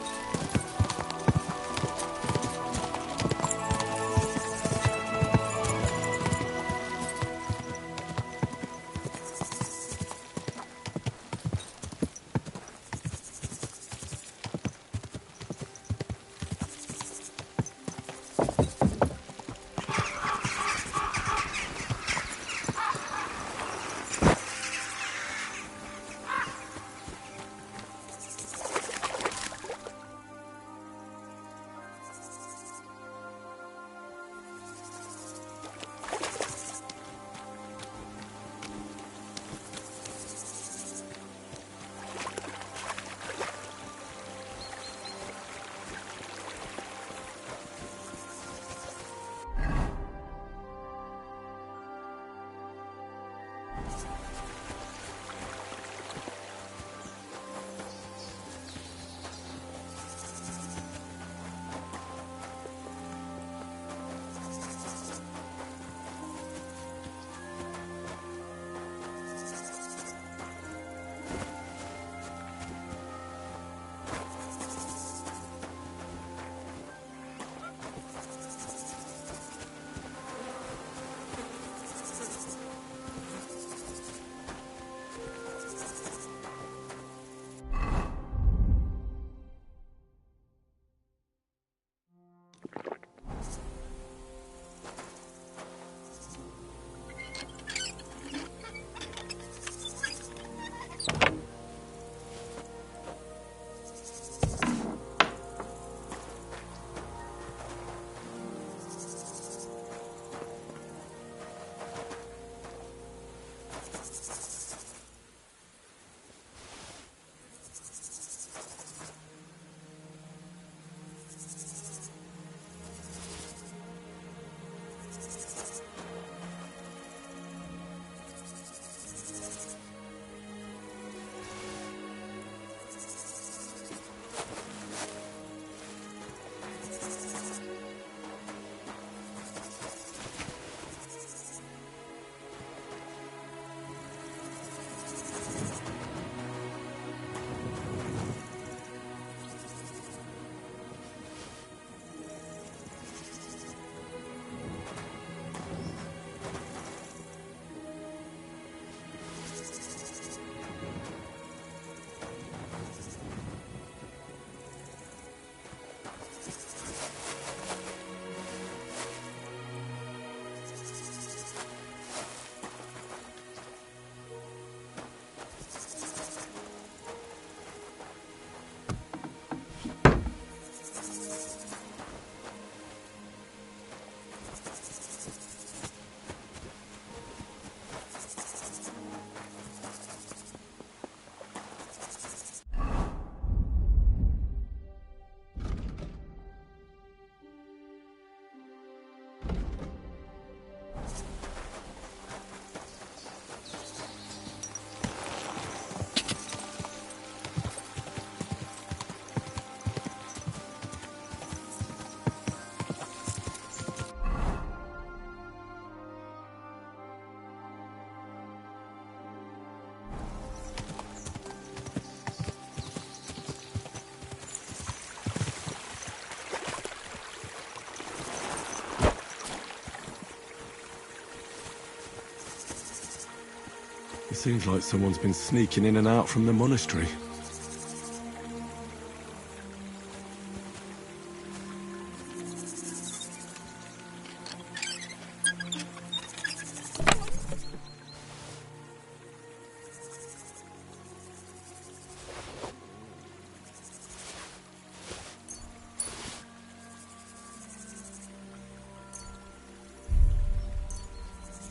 It seems like someone's been sneaking in and out from the monastery.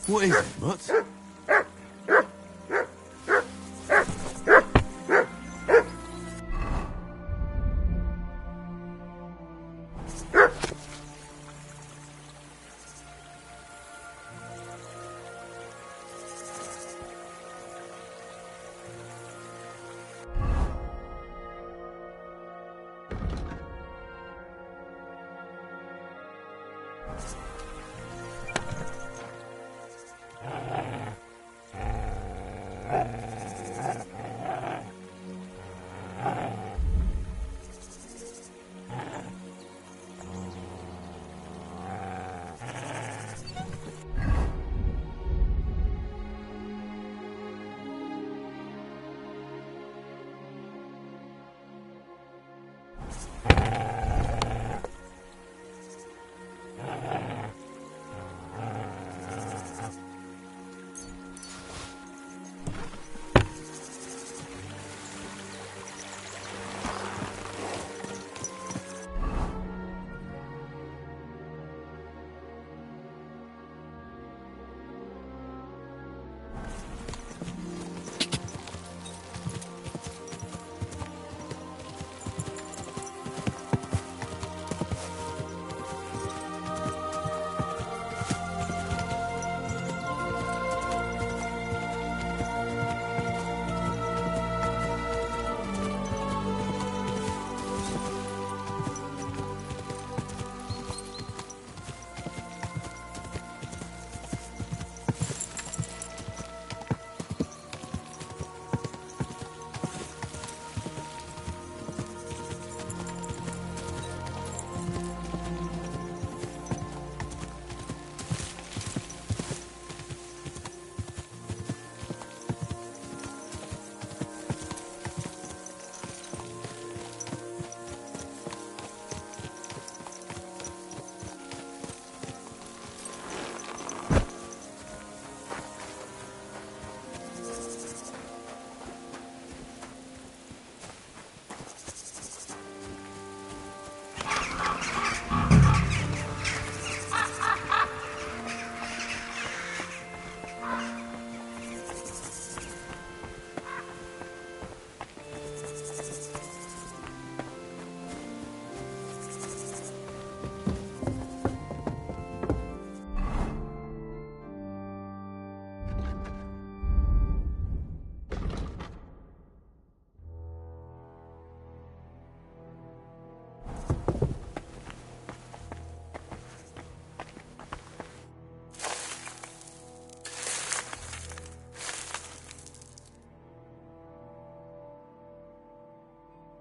What is it, Mutt?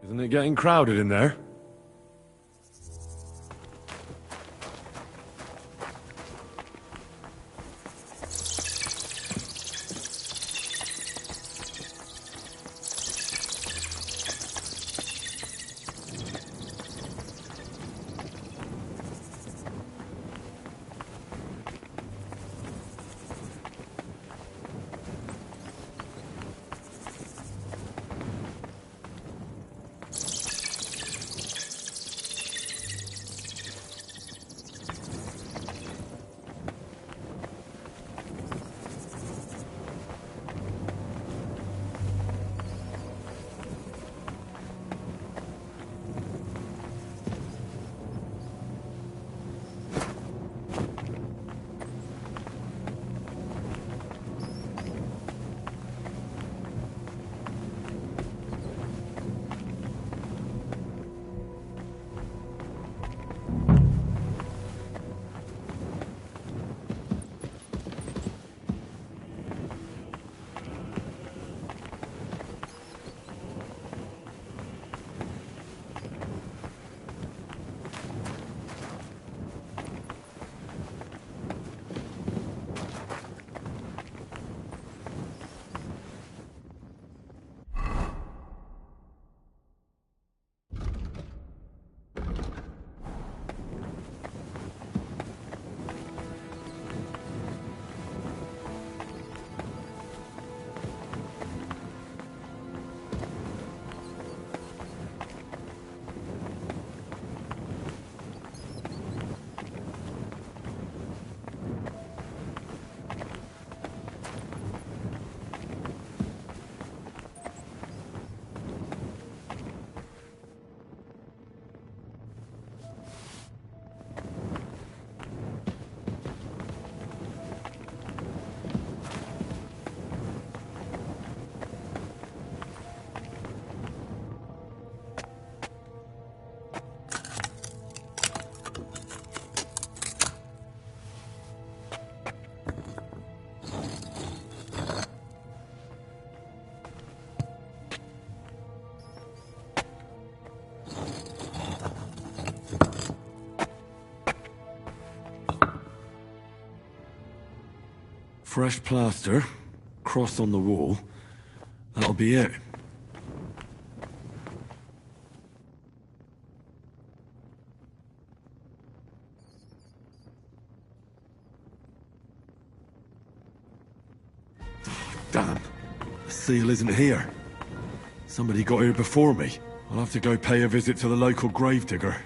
Isn't it getting crowded in there? Fresh plaster, cross on the wall. That'll be it. seal isn't here. Somebody got here before me. I'll have to go pay a visit to the local gravedigger.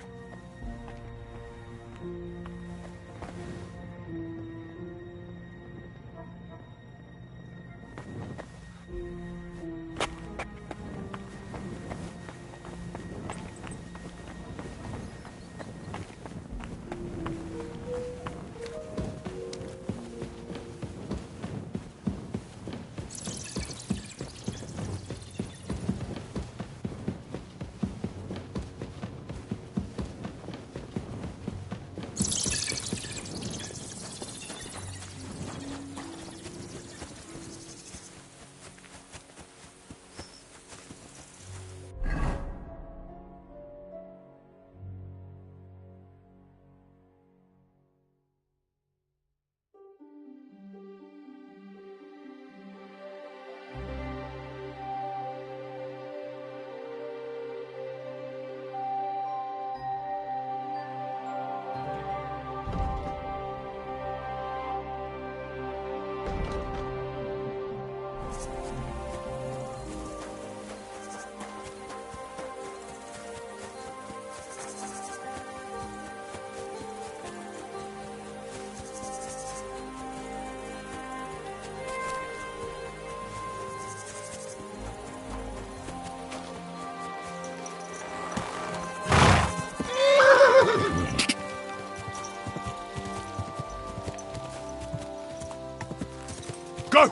Go!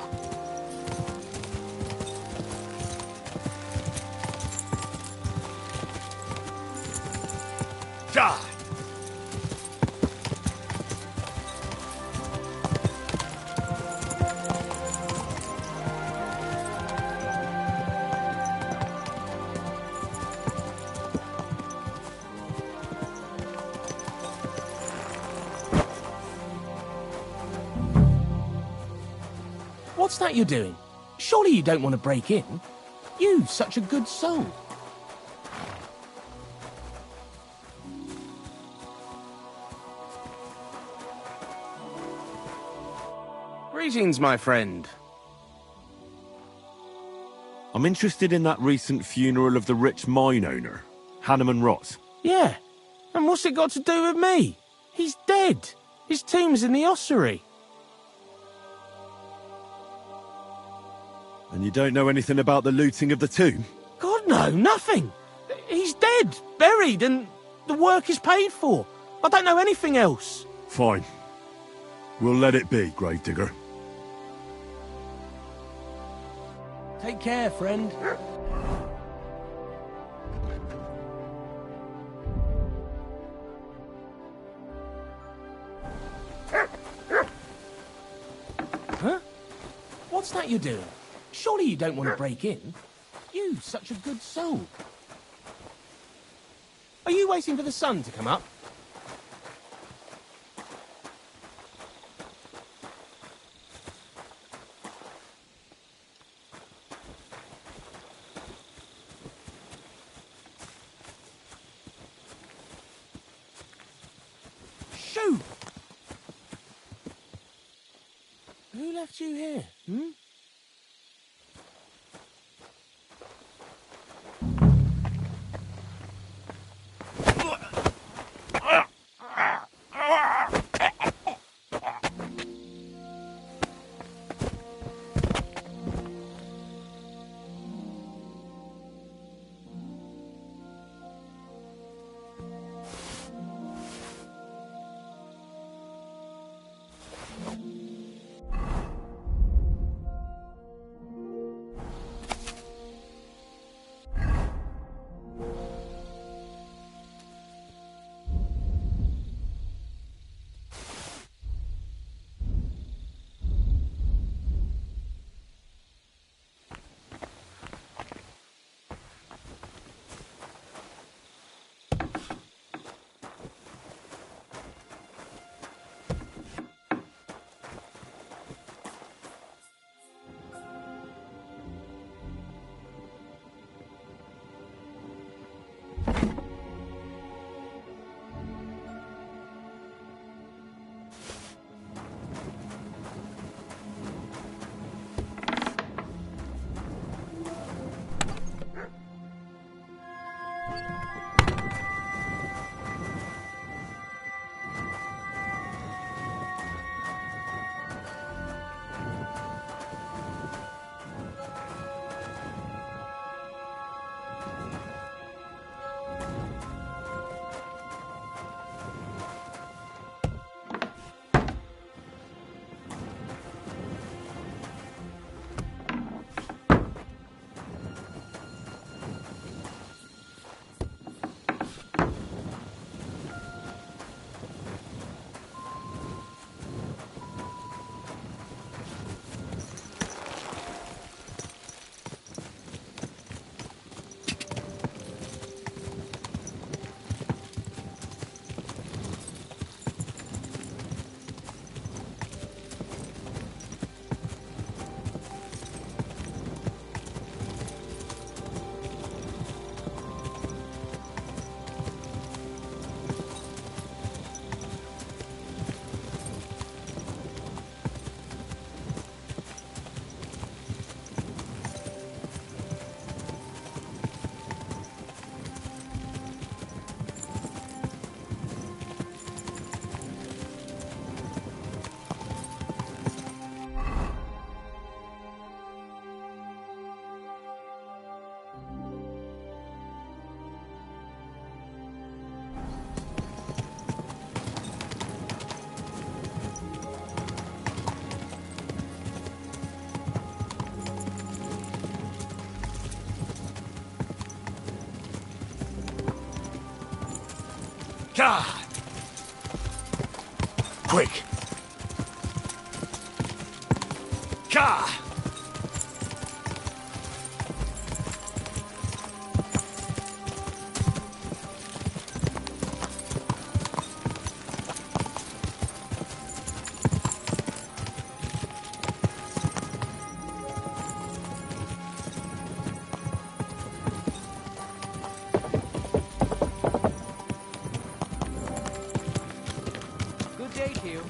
Die! What's that you're doing? Surely you don't want to break in? You, such a good soul. Greetings, my friend. I'm interested in that recent funeral of the rich mine owner, Hanneman Ross. Yeah, and what's it got to do with me? He's dead. His tomb's in the ossuary. And you don't know anything about the looting of the tomb? God, no, nothing. He's dead, buried, and the work is paid for. I don't know anything else. Fine. We'll let it be, gravedigger. Take care, friend. Huh? What's that you're doing? Surely you don't want to break in? You, such a good soul. Are you waiting for the sun to come up? Shoot! Who left you here, hmm? God! Quick! God! Good day to you.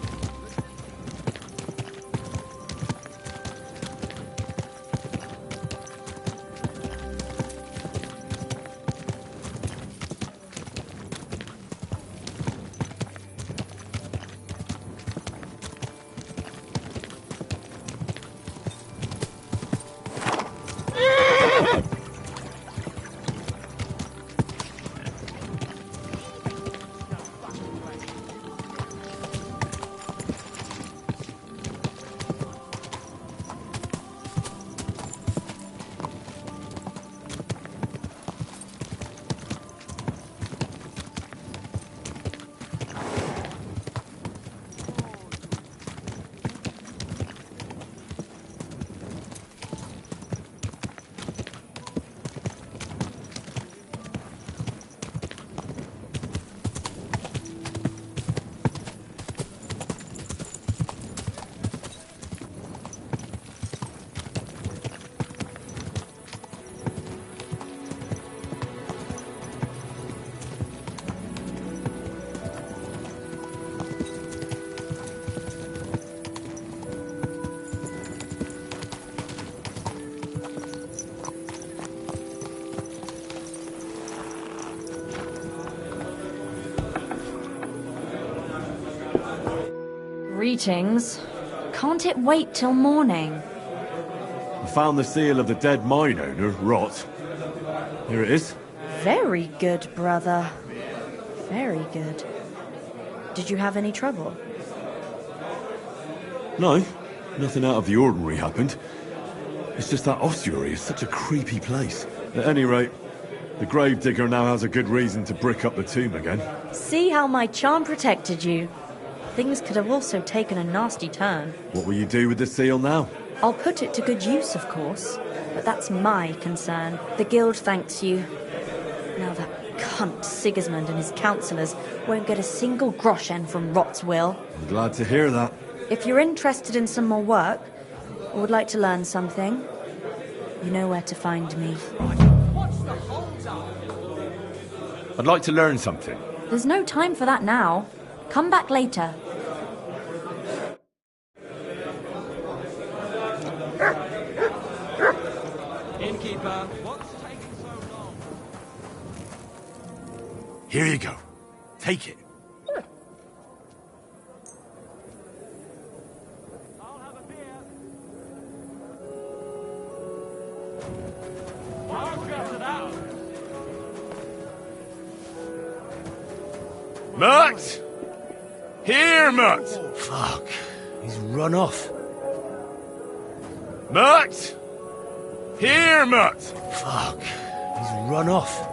Greetings. Can't it wait till morning? I found the seal of the dead mine owner, Rot. Here it is. Very good, brother. Very good. Did you have any trouble? No, nothing out of the ordinary happened. It's just that ossuary is such a creepy place. At any rate, the gravedigger now has a good reason to brick up the tomb again. See how my charm protected you. Things could have also taken a nasty turn. What will you do with the seal now? I'll put it to good use, of course, but that's my concern. The guild thanks you. Now that cunt Sigismund and his councillors won't get a single groschen from Rot's will. I'm glad to hear that. If you're interested in some more work, or would like to learn something, you know where to find me. I'd like to learn something. There's no time for that now. Come back later. Innkeeper, what's taking so long? Here you go. Take it. Mutt! Here, Mutt! Fuck. He's run off. Mutt! Here, Mutt! Fuck. He's run off.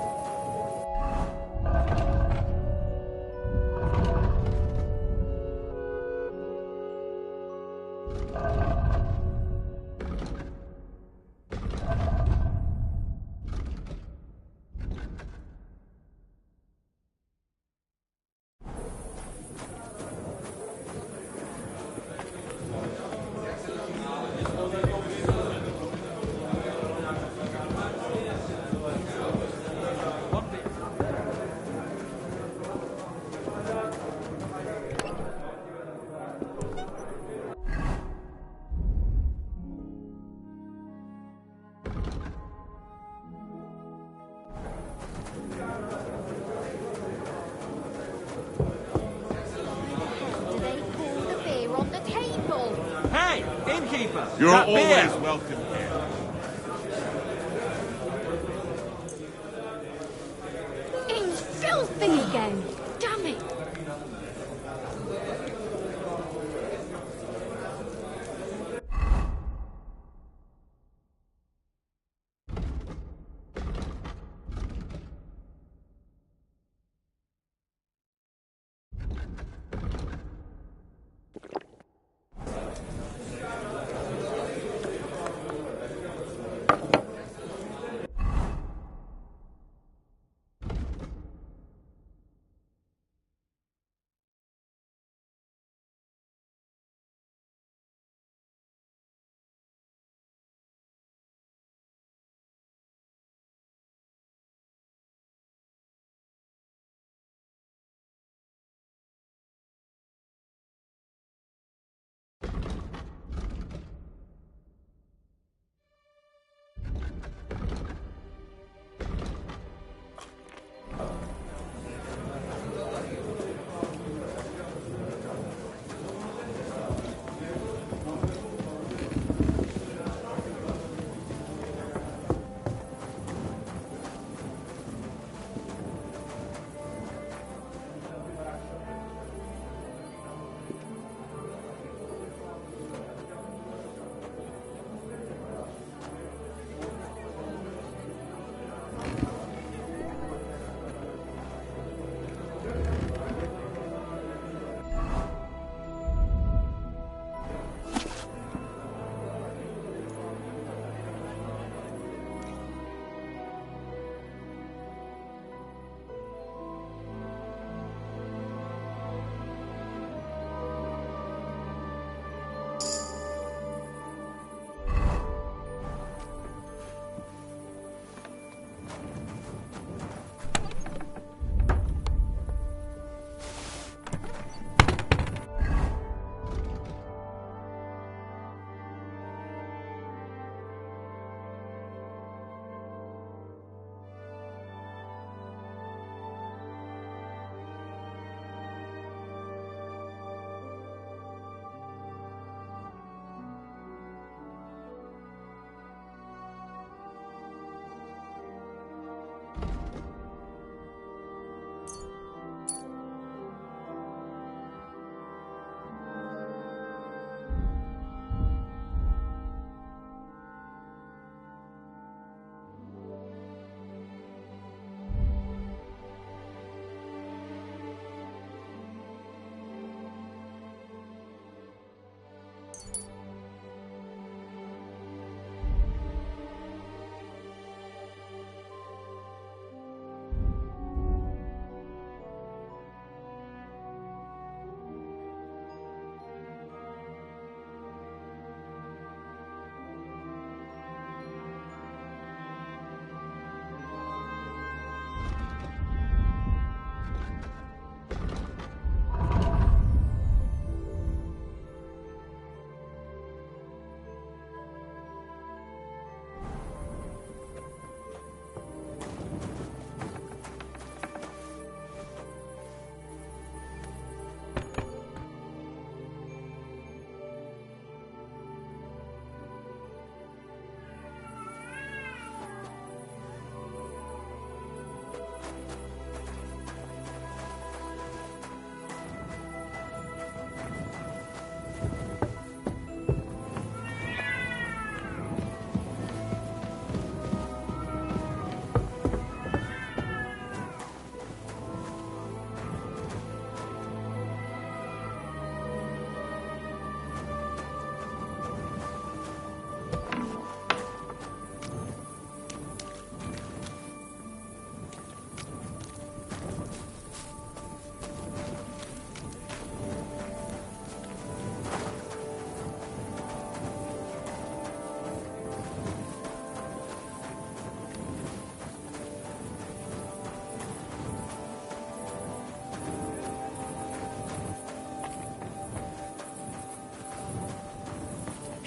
Hey, innkeeper! You're that always beer. welcome here. He's filthy again. Damn it.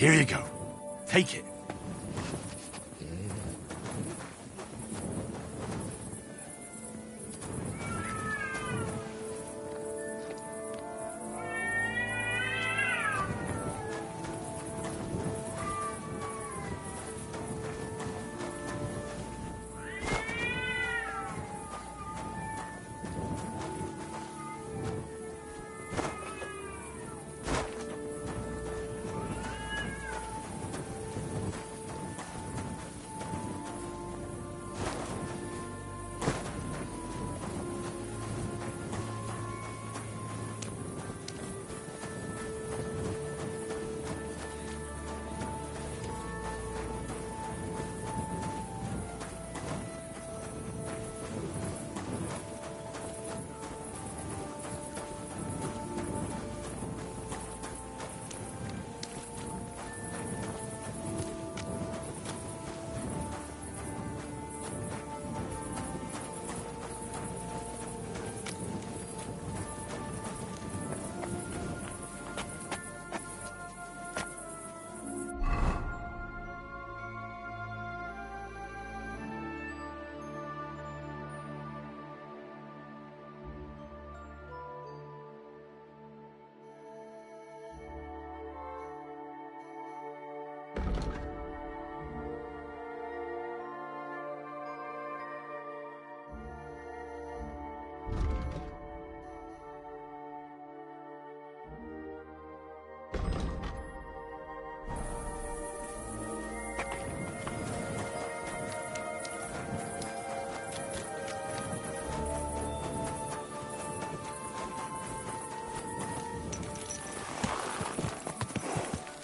Here you go. Take it.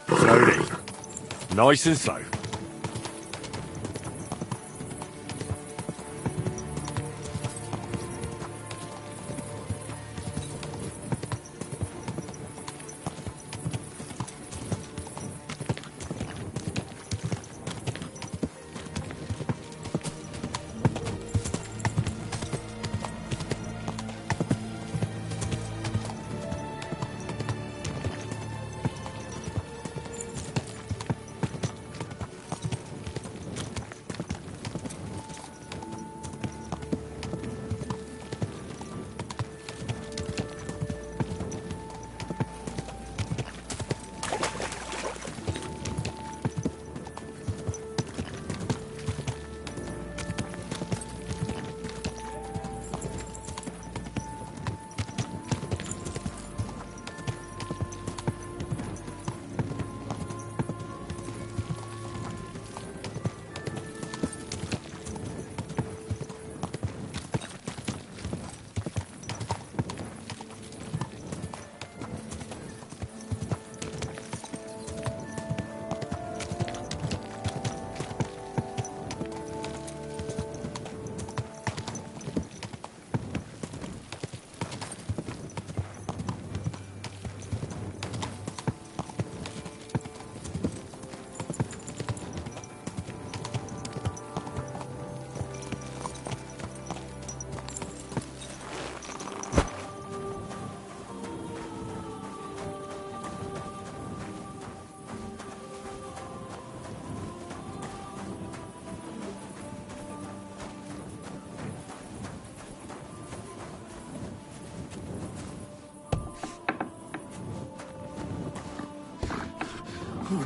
Slowly. Nice and slow.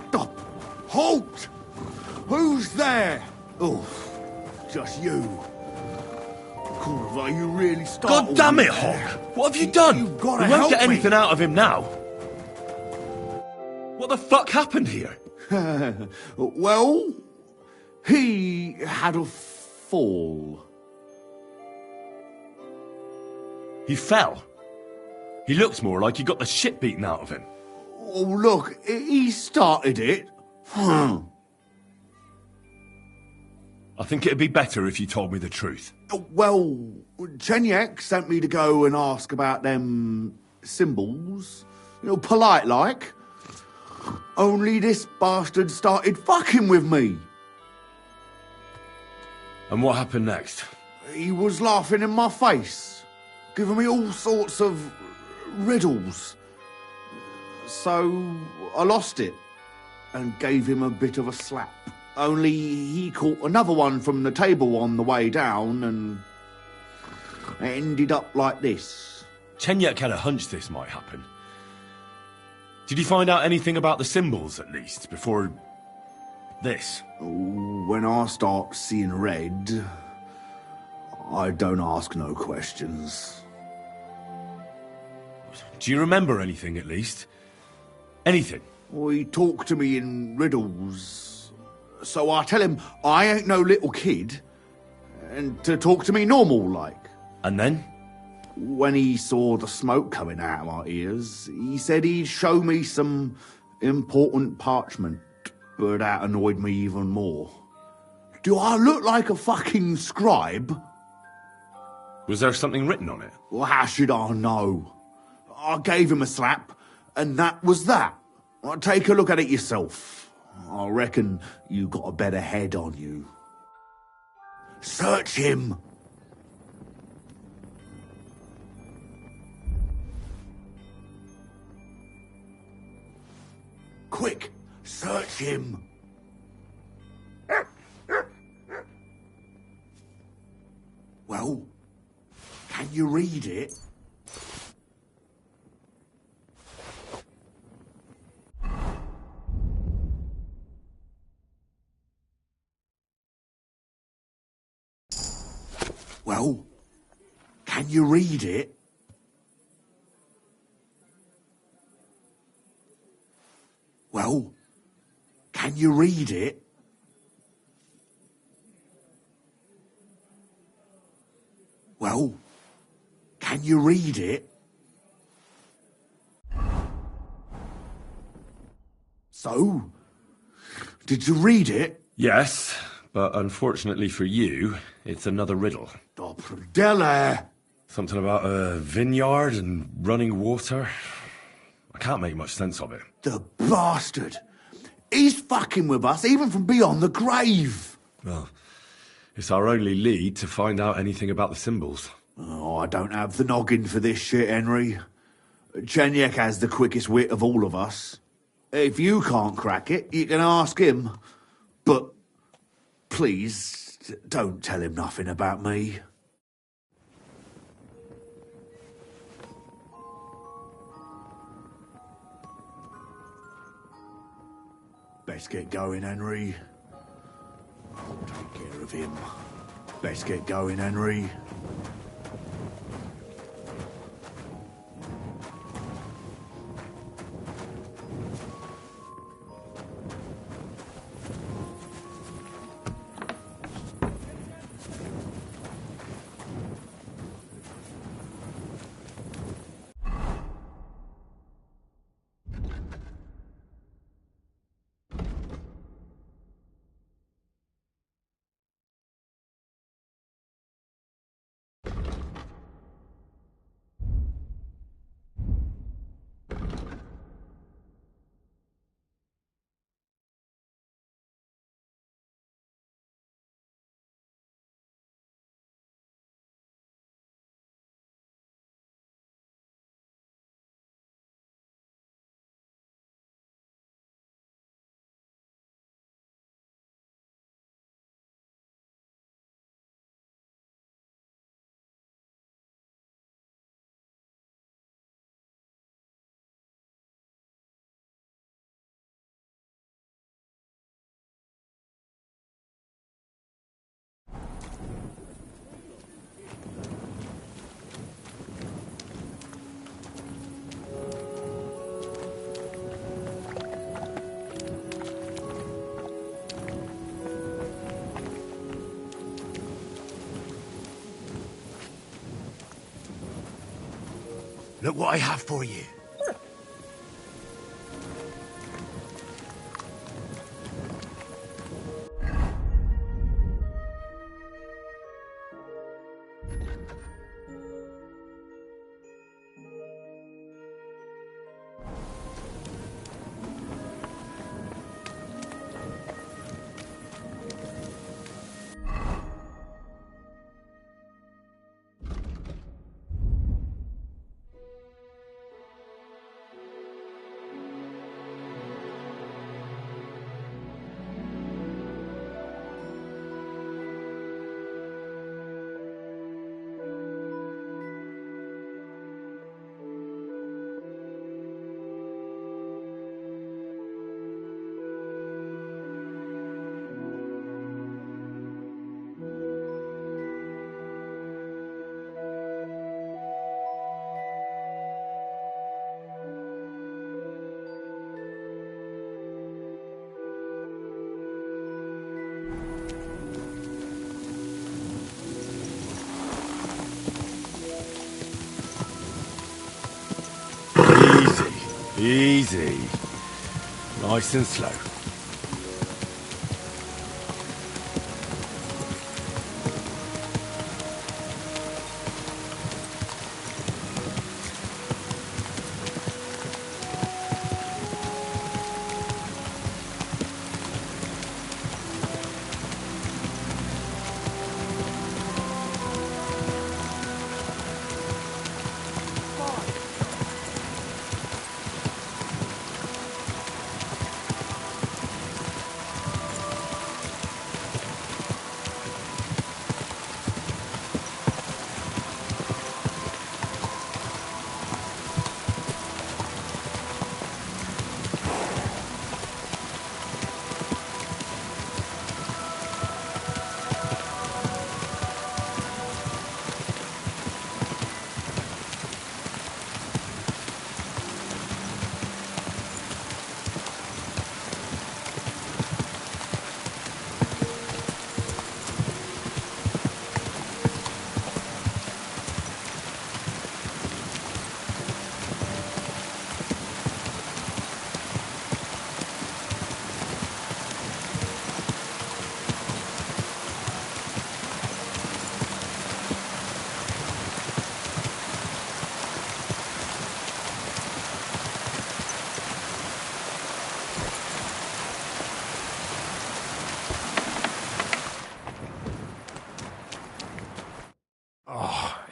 Stop! Halt! Who's there? Oh, just you. Corva, you really startled God damn me it, there. Hawk! What have you done? You've gotta we won't help get me. anything out of him now. What the fuck happened here? Well, he had a fall. He fell. He looks more like he got the shit beaten out of him. Oh, look, he started it. I think it'd be better if you told me the truth. Well, Chenyak sent me to go and ask about them symbols. You know, polite like. Only this bastard started fucking with me. And what happened next? He was laughing in my face, giving me all sorts of riddles. So I lost it. and gave him a bit of a slap. Only he caught another one from the table on the way down, and it ended up like this. Chenyek had a hunch this might happen. Did you find out anything about the symbols, at least, before this? When I start seeing red, I don't ask no questions. Do you remember anything, at least? Anything? He talked to me in riddles. So I tell him I ain't no little kid, and to talk to me normal like. And then? When he saw the smoke coming out of my ears, he said he'd show me some important parchment, but that annoyed me even more. Do I look like a fucking scribe? Was there something written on it? Well, how should I know? I gave him a slap, and that was that. Take a look at it yourself. I reckon you got a better head on you. Search him! Quick, search him! Well, can you read it? Well, can you read it? Well, can you read it? Well, can you read it? So, did you read it? Yes, but unfortunately for you, it's another riddle. Della! Something about a vineyard and running water. I can't make much sense of it. The bastard! He's fucking with us, even from beyond the grave! Well, it's our only lead to find out anything about the symbols. Oh, I don't have the noggin for this shit, Henry. Chenyek has the quickest wit of all of us. If you can't crack it, you can ask him. But please, don't tell him nothing about me. Best get going, Henry. I'll take care of him. Best get going, Henry. Look what I have for you. Easy. Nice and slow.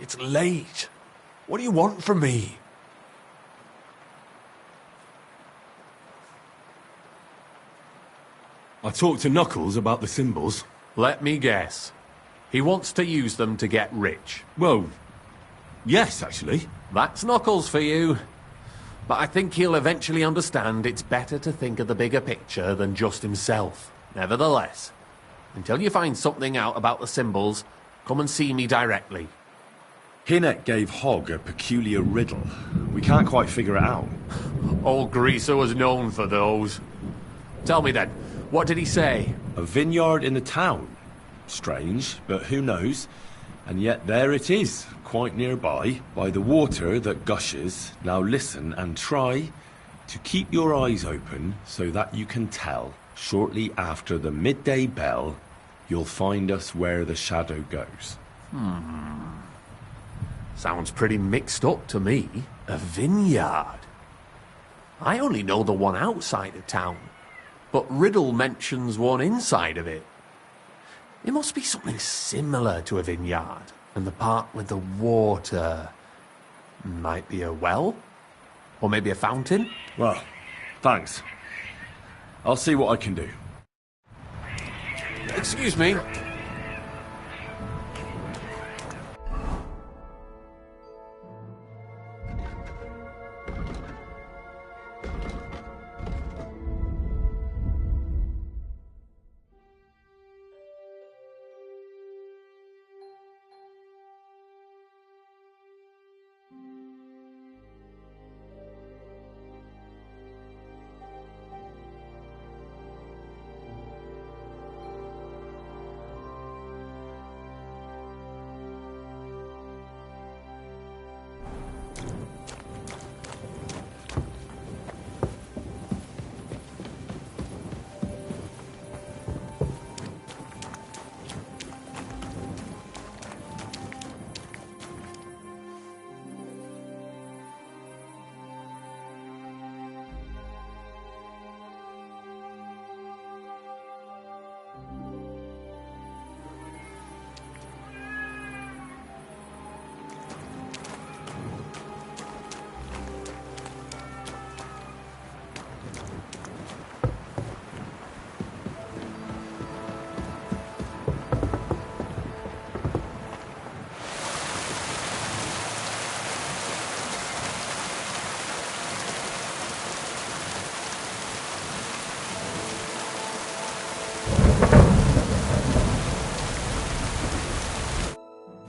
It's late. What do you want from me? I talked to Knuckles about the symbols. Let me guess. He wants to use them to get rich. Well, yes, actually. That's Knuckles for you. But I think he'll eventually understand it's better to think of the bigger picture than just himself. Nevertheless, until you find something out about the symbols, come and see me directly. Hinnet gave Hogg a peculiar riddle. We can't quite figure it out. Old Greaser was known for those. Tell me then, what did he say? A vineyard in the town. Strange, but who knows? And yet there it is, quite nearby, by the water that gushes. Now listen and try to keep your eyes open so that you can tell. Shortly after the midday bell, you'll find us where the shadow goes. Sounds pretty mixed up to me. A vineyard. I only know the one outside of town, but Riddle mentions one inside of it. It must be something similar to a vineyard, and the part with the water might be a well? Or maybe a fountain? Well, thanks. I'll see what I can do. Excuse me.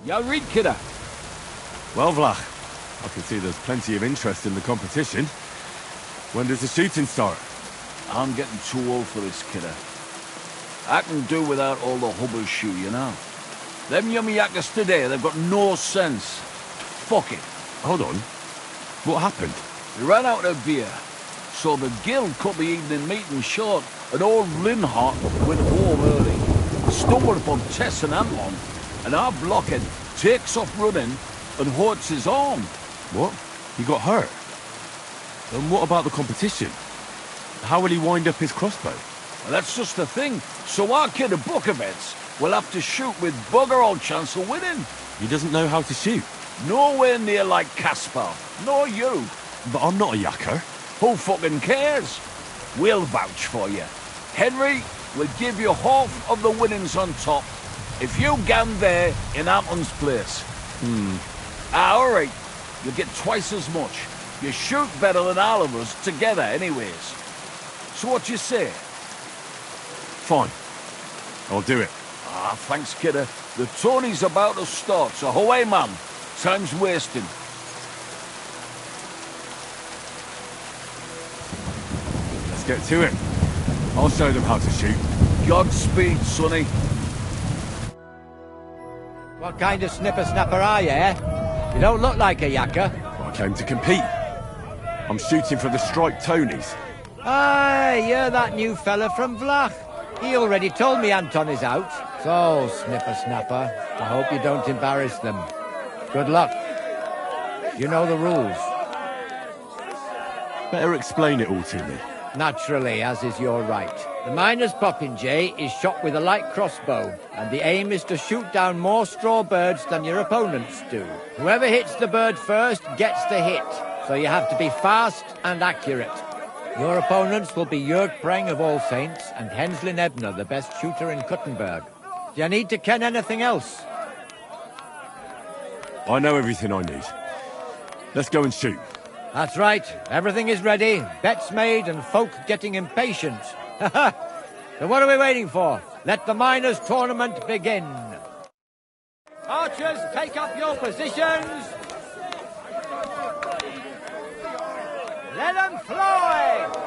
You read, kidder? Well, Vlach, I can see there's plenty of interest in the competition. When does the shooting start? I'm getting too old for this, kidder. I can do without all the hubble shoe, you know. Them yummy yakkers today, they've got no sense. Fuck it. Hold on. What happened? We ran out of beer. So the guild cut the evening meeting short, and old Linhart went home early. Stumbled upon Tess and Anton, and our blockhead takes off running and hurts his arm. What? He got hurt? And what about the competition? How will he wind up his crossbow? Well, that's just the thing. So our kid of Buckervets will have to shoot with bugger all chance of winning. He doesn't know how to shoot. Nowhere near like Caspar, nor you. But I'm not a yakker. Who fucking cares? We'll vouch for you. Henry will give you half of the winnings on top if you gan there in Anton's place. All right. You'll get twice as much. You shoot better than all of us together anyways. So what you say? Fine. I'll do it. Ah, thanks, kidder. The tourney's about to start, so away, man. Time's wasting. Let's get to it. I'll show them how to shoot. Godspeed, sonny. What kind of snipper-snapper are you, eh? You don't look like a yakker. I came to compete. I'm shooting for the striped Tonys. Aye, you're that new fella from Vlach. He already told me Anton is out. So, snipper-snapper, I hope you don't embarrass them. Good luck. You know the rules. Better explain it all to me. Naturally, as is your right. The miner's popinjay is shot with a light crossbow, and the aim is to shoot down more straw birds than your opponents do. Whoever hits the bird first gets the hit, so you have to be fast and accurate. Your opponents will be Jörg Preng of All Saints and Henslin Ebner, the best shooter in Kuttenberg. Do you need to ken anything else? I know everything I need. Let's go and shoot. That's right. Everything is ready. Bets made and folk getting impatient. So what are we waiting for? Let the miners' tournament begin. Archers, take up your positions. Let them fly!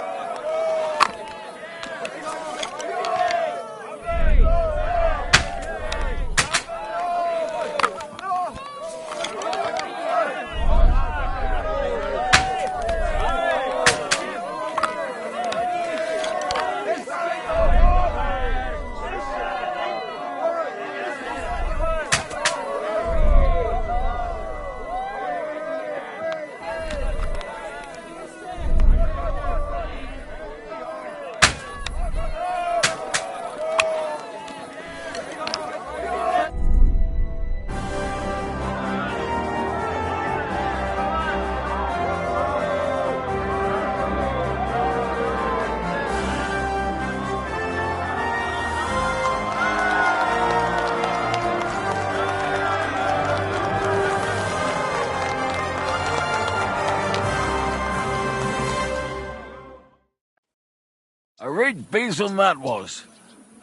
A right besom that was.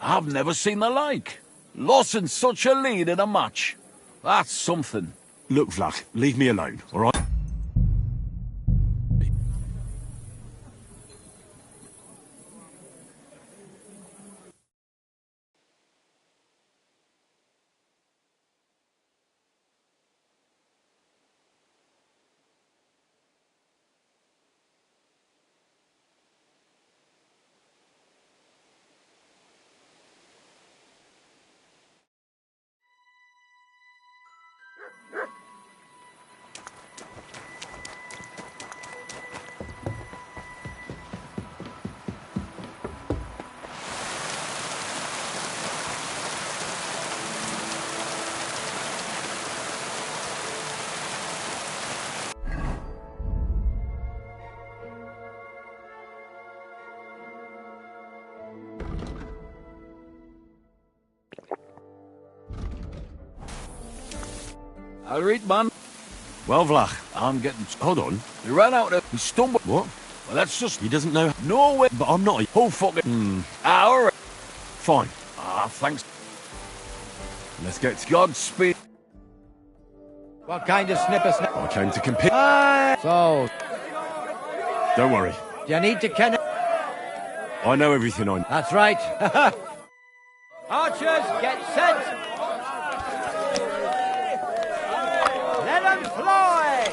I've never seen the like. Lost in such a lead in a match. That's something. Look, Vlach, leave me alone, all right? I'll read, man. Well, Vlach. I'm getting... Hold on. We ran out of... We stumbled... What? Well, that's just... He doesn't know... No way... But I'm not a... Who fucking... All right. Fine. Ah, thanks. Let's get to... Godspeed. What kind of snipper-snapper? I came to compete. So... Don't worry. Do you need to ken... I know everything I... That's right. Archers, get set. Let them fly!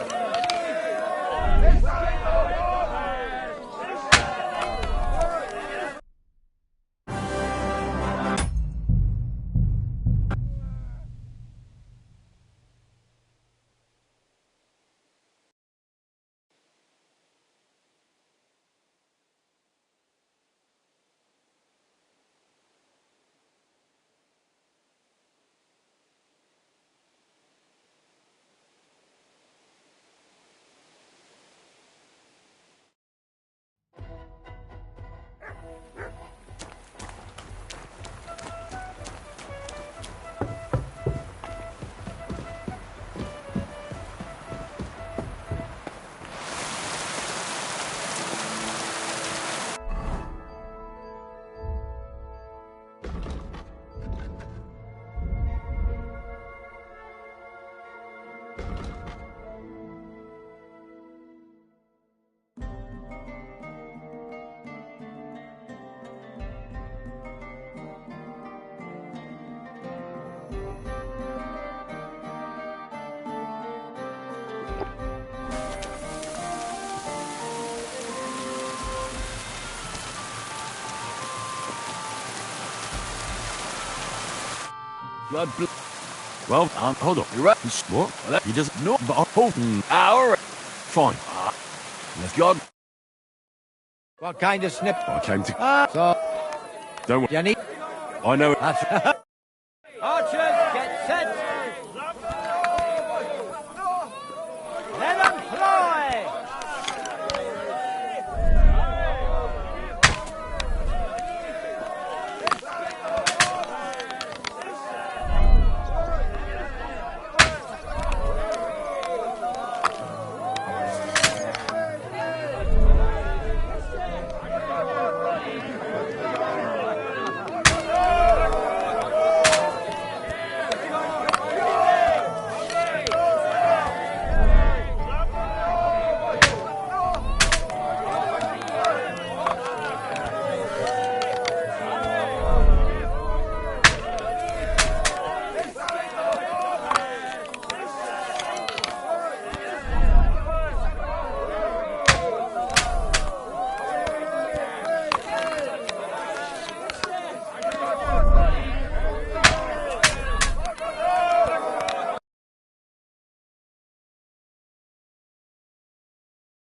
Well, hold on. What? He doesn't know, but I'm holding our... Fine. Let's go. What kind of snip? I came to... So... Don't worry. You need... I know it. That's...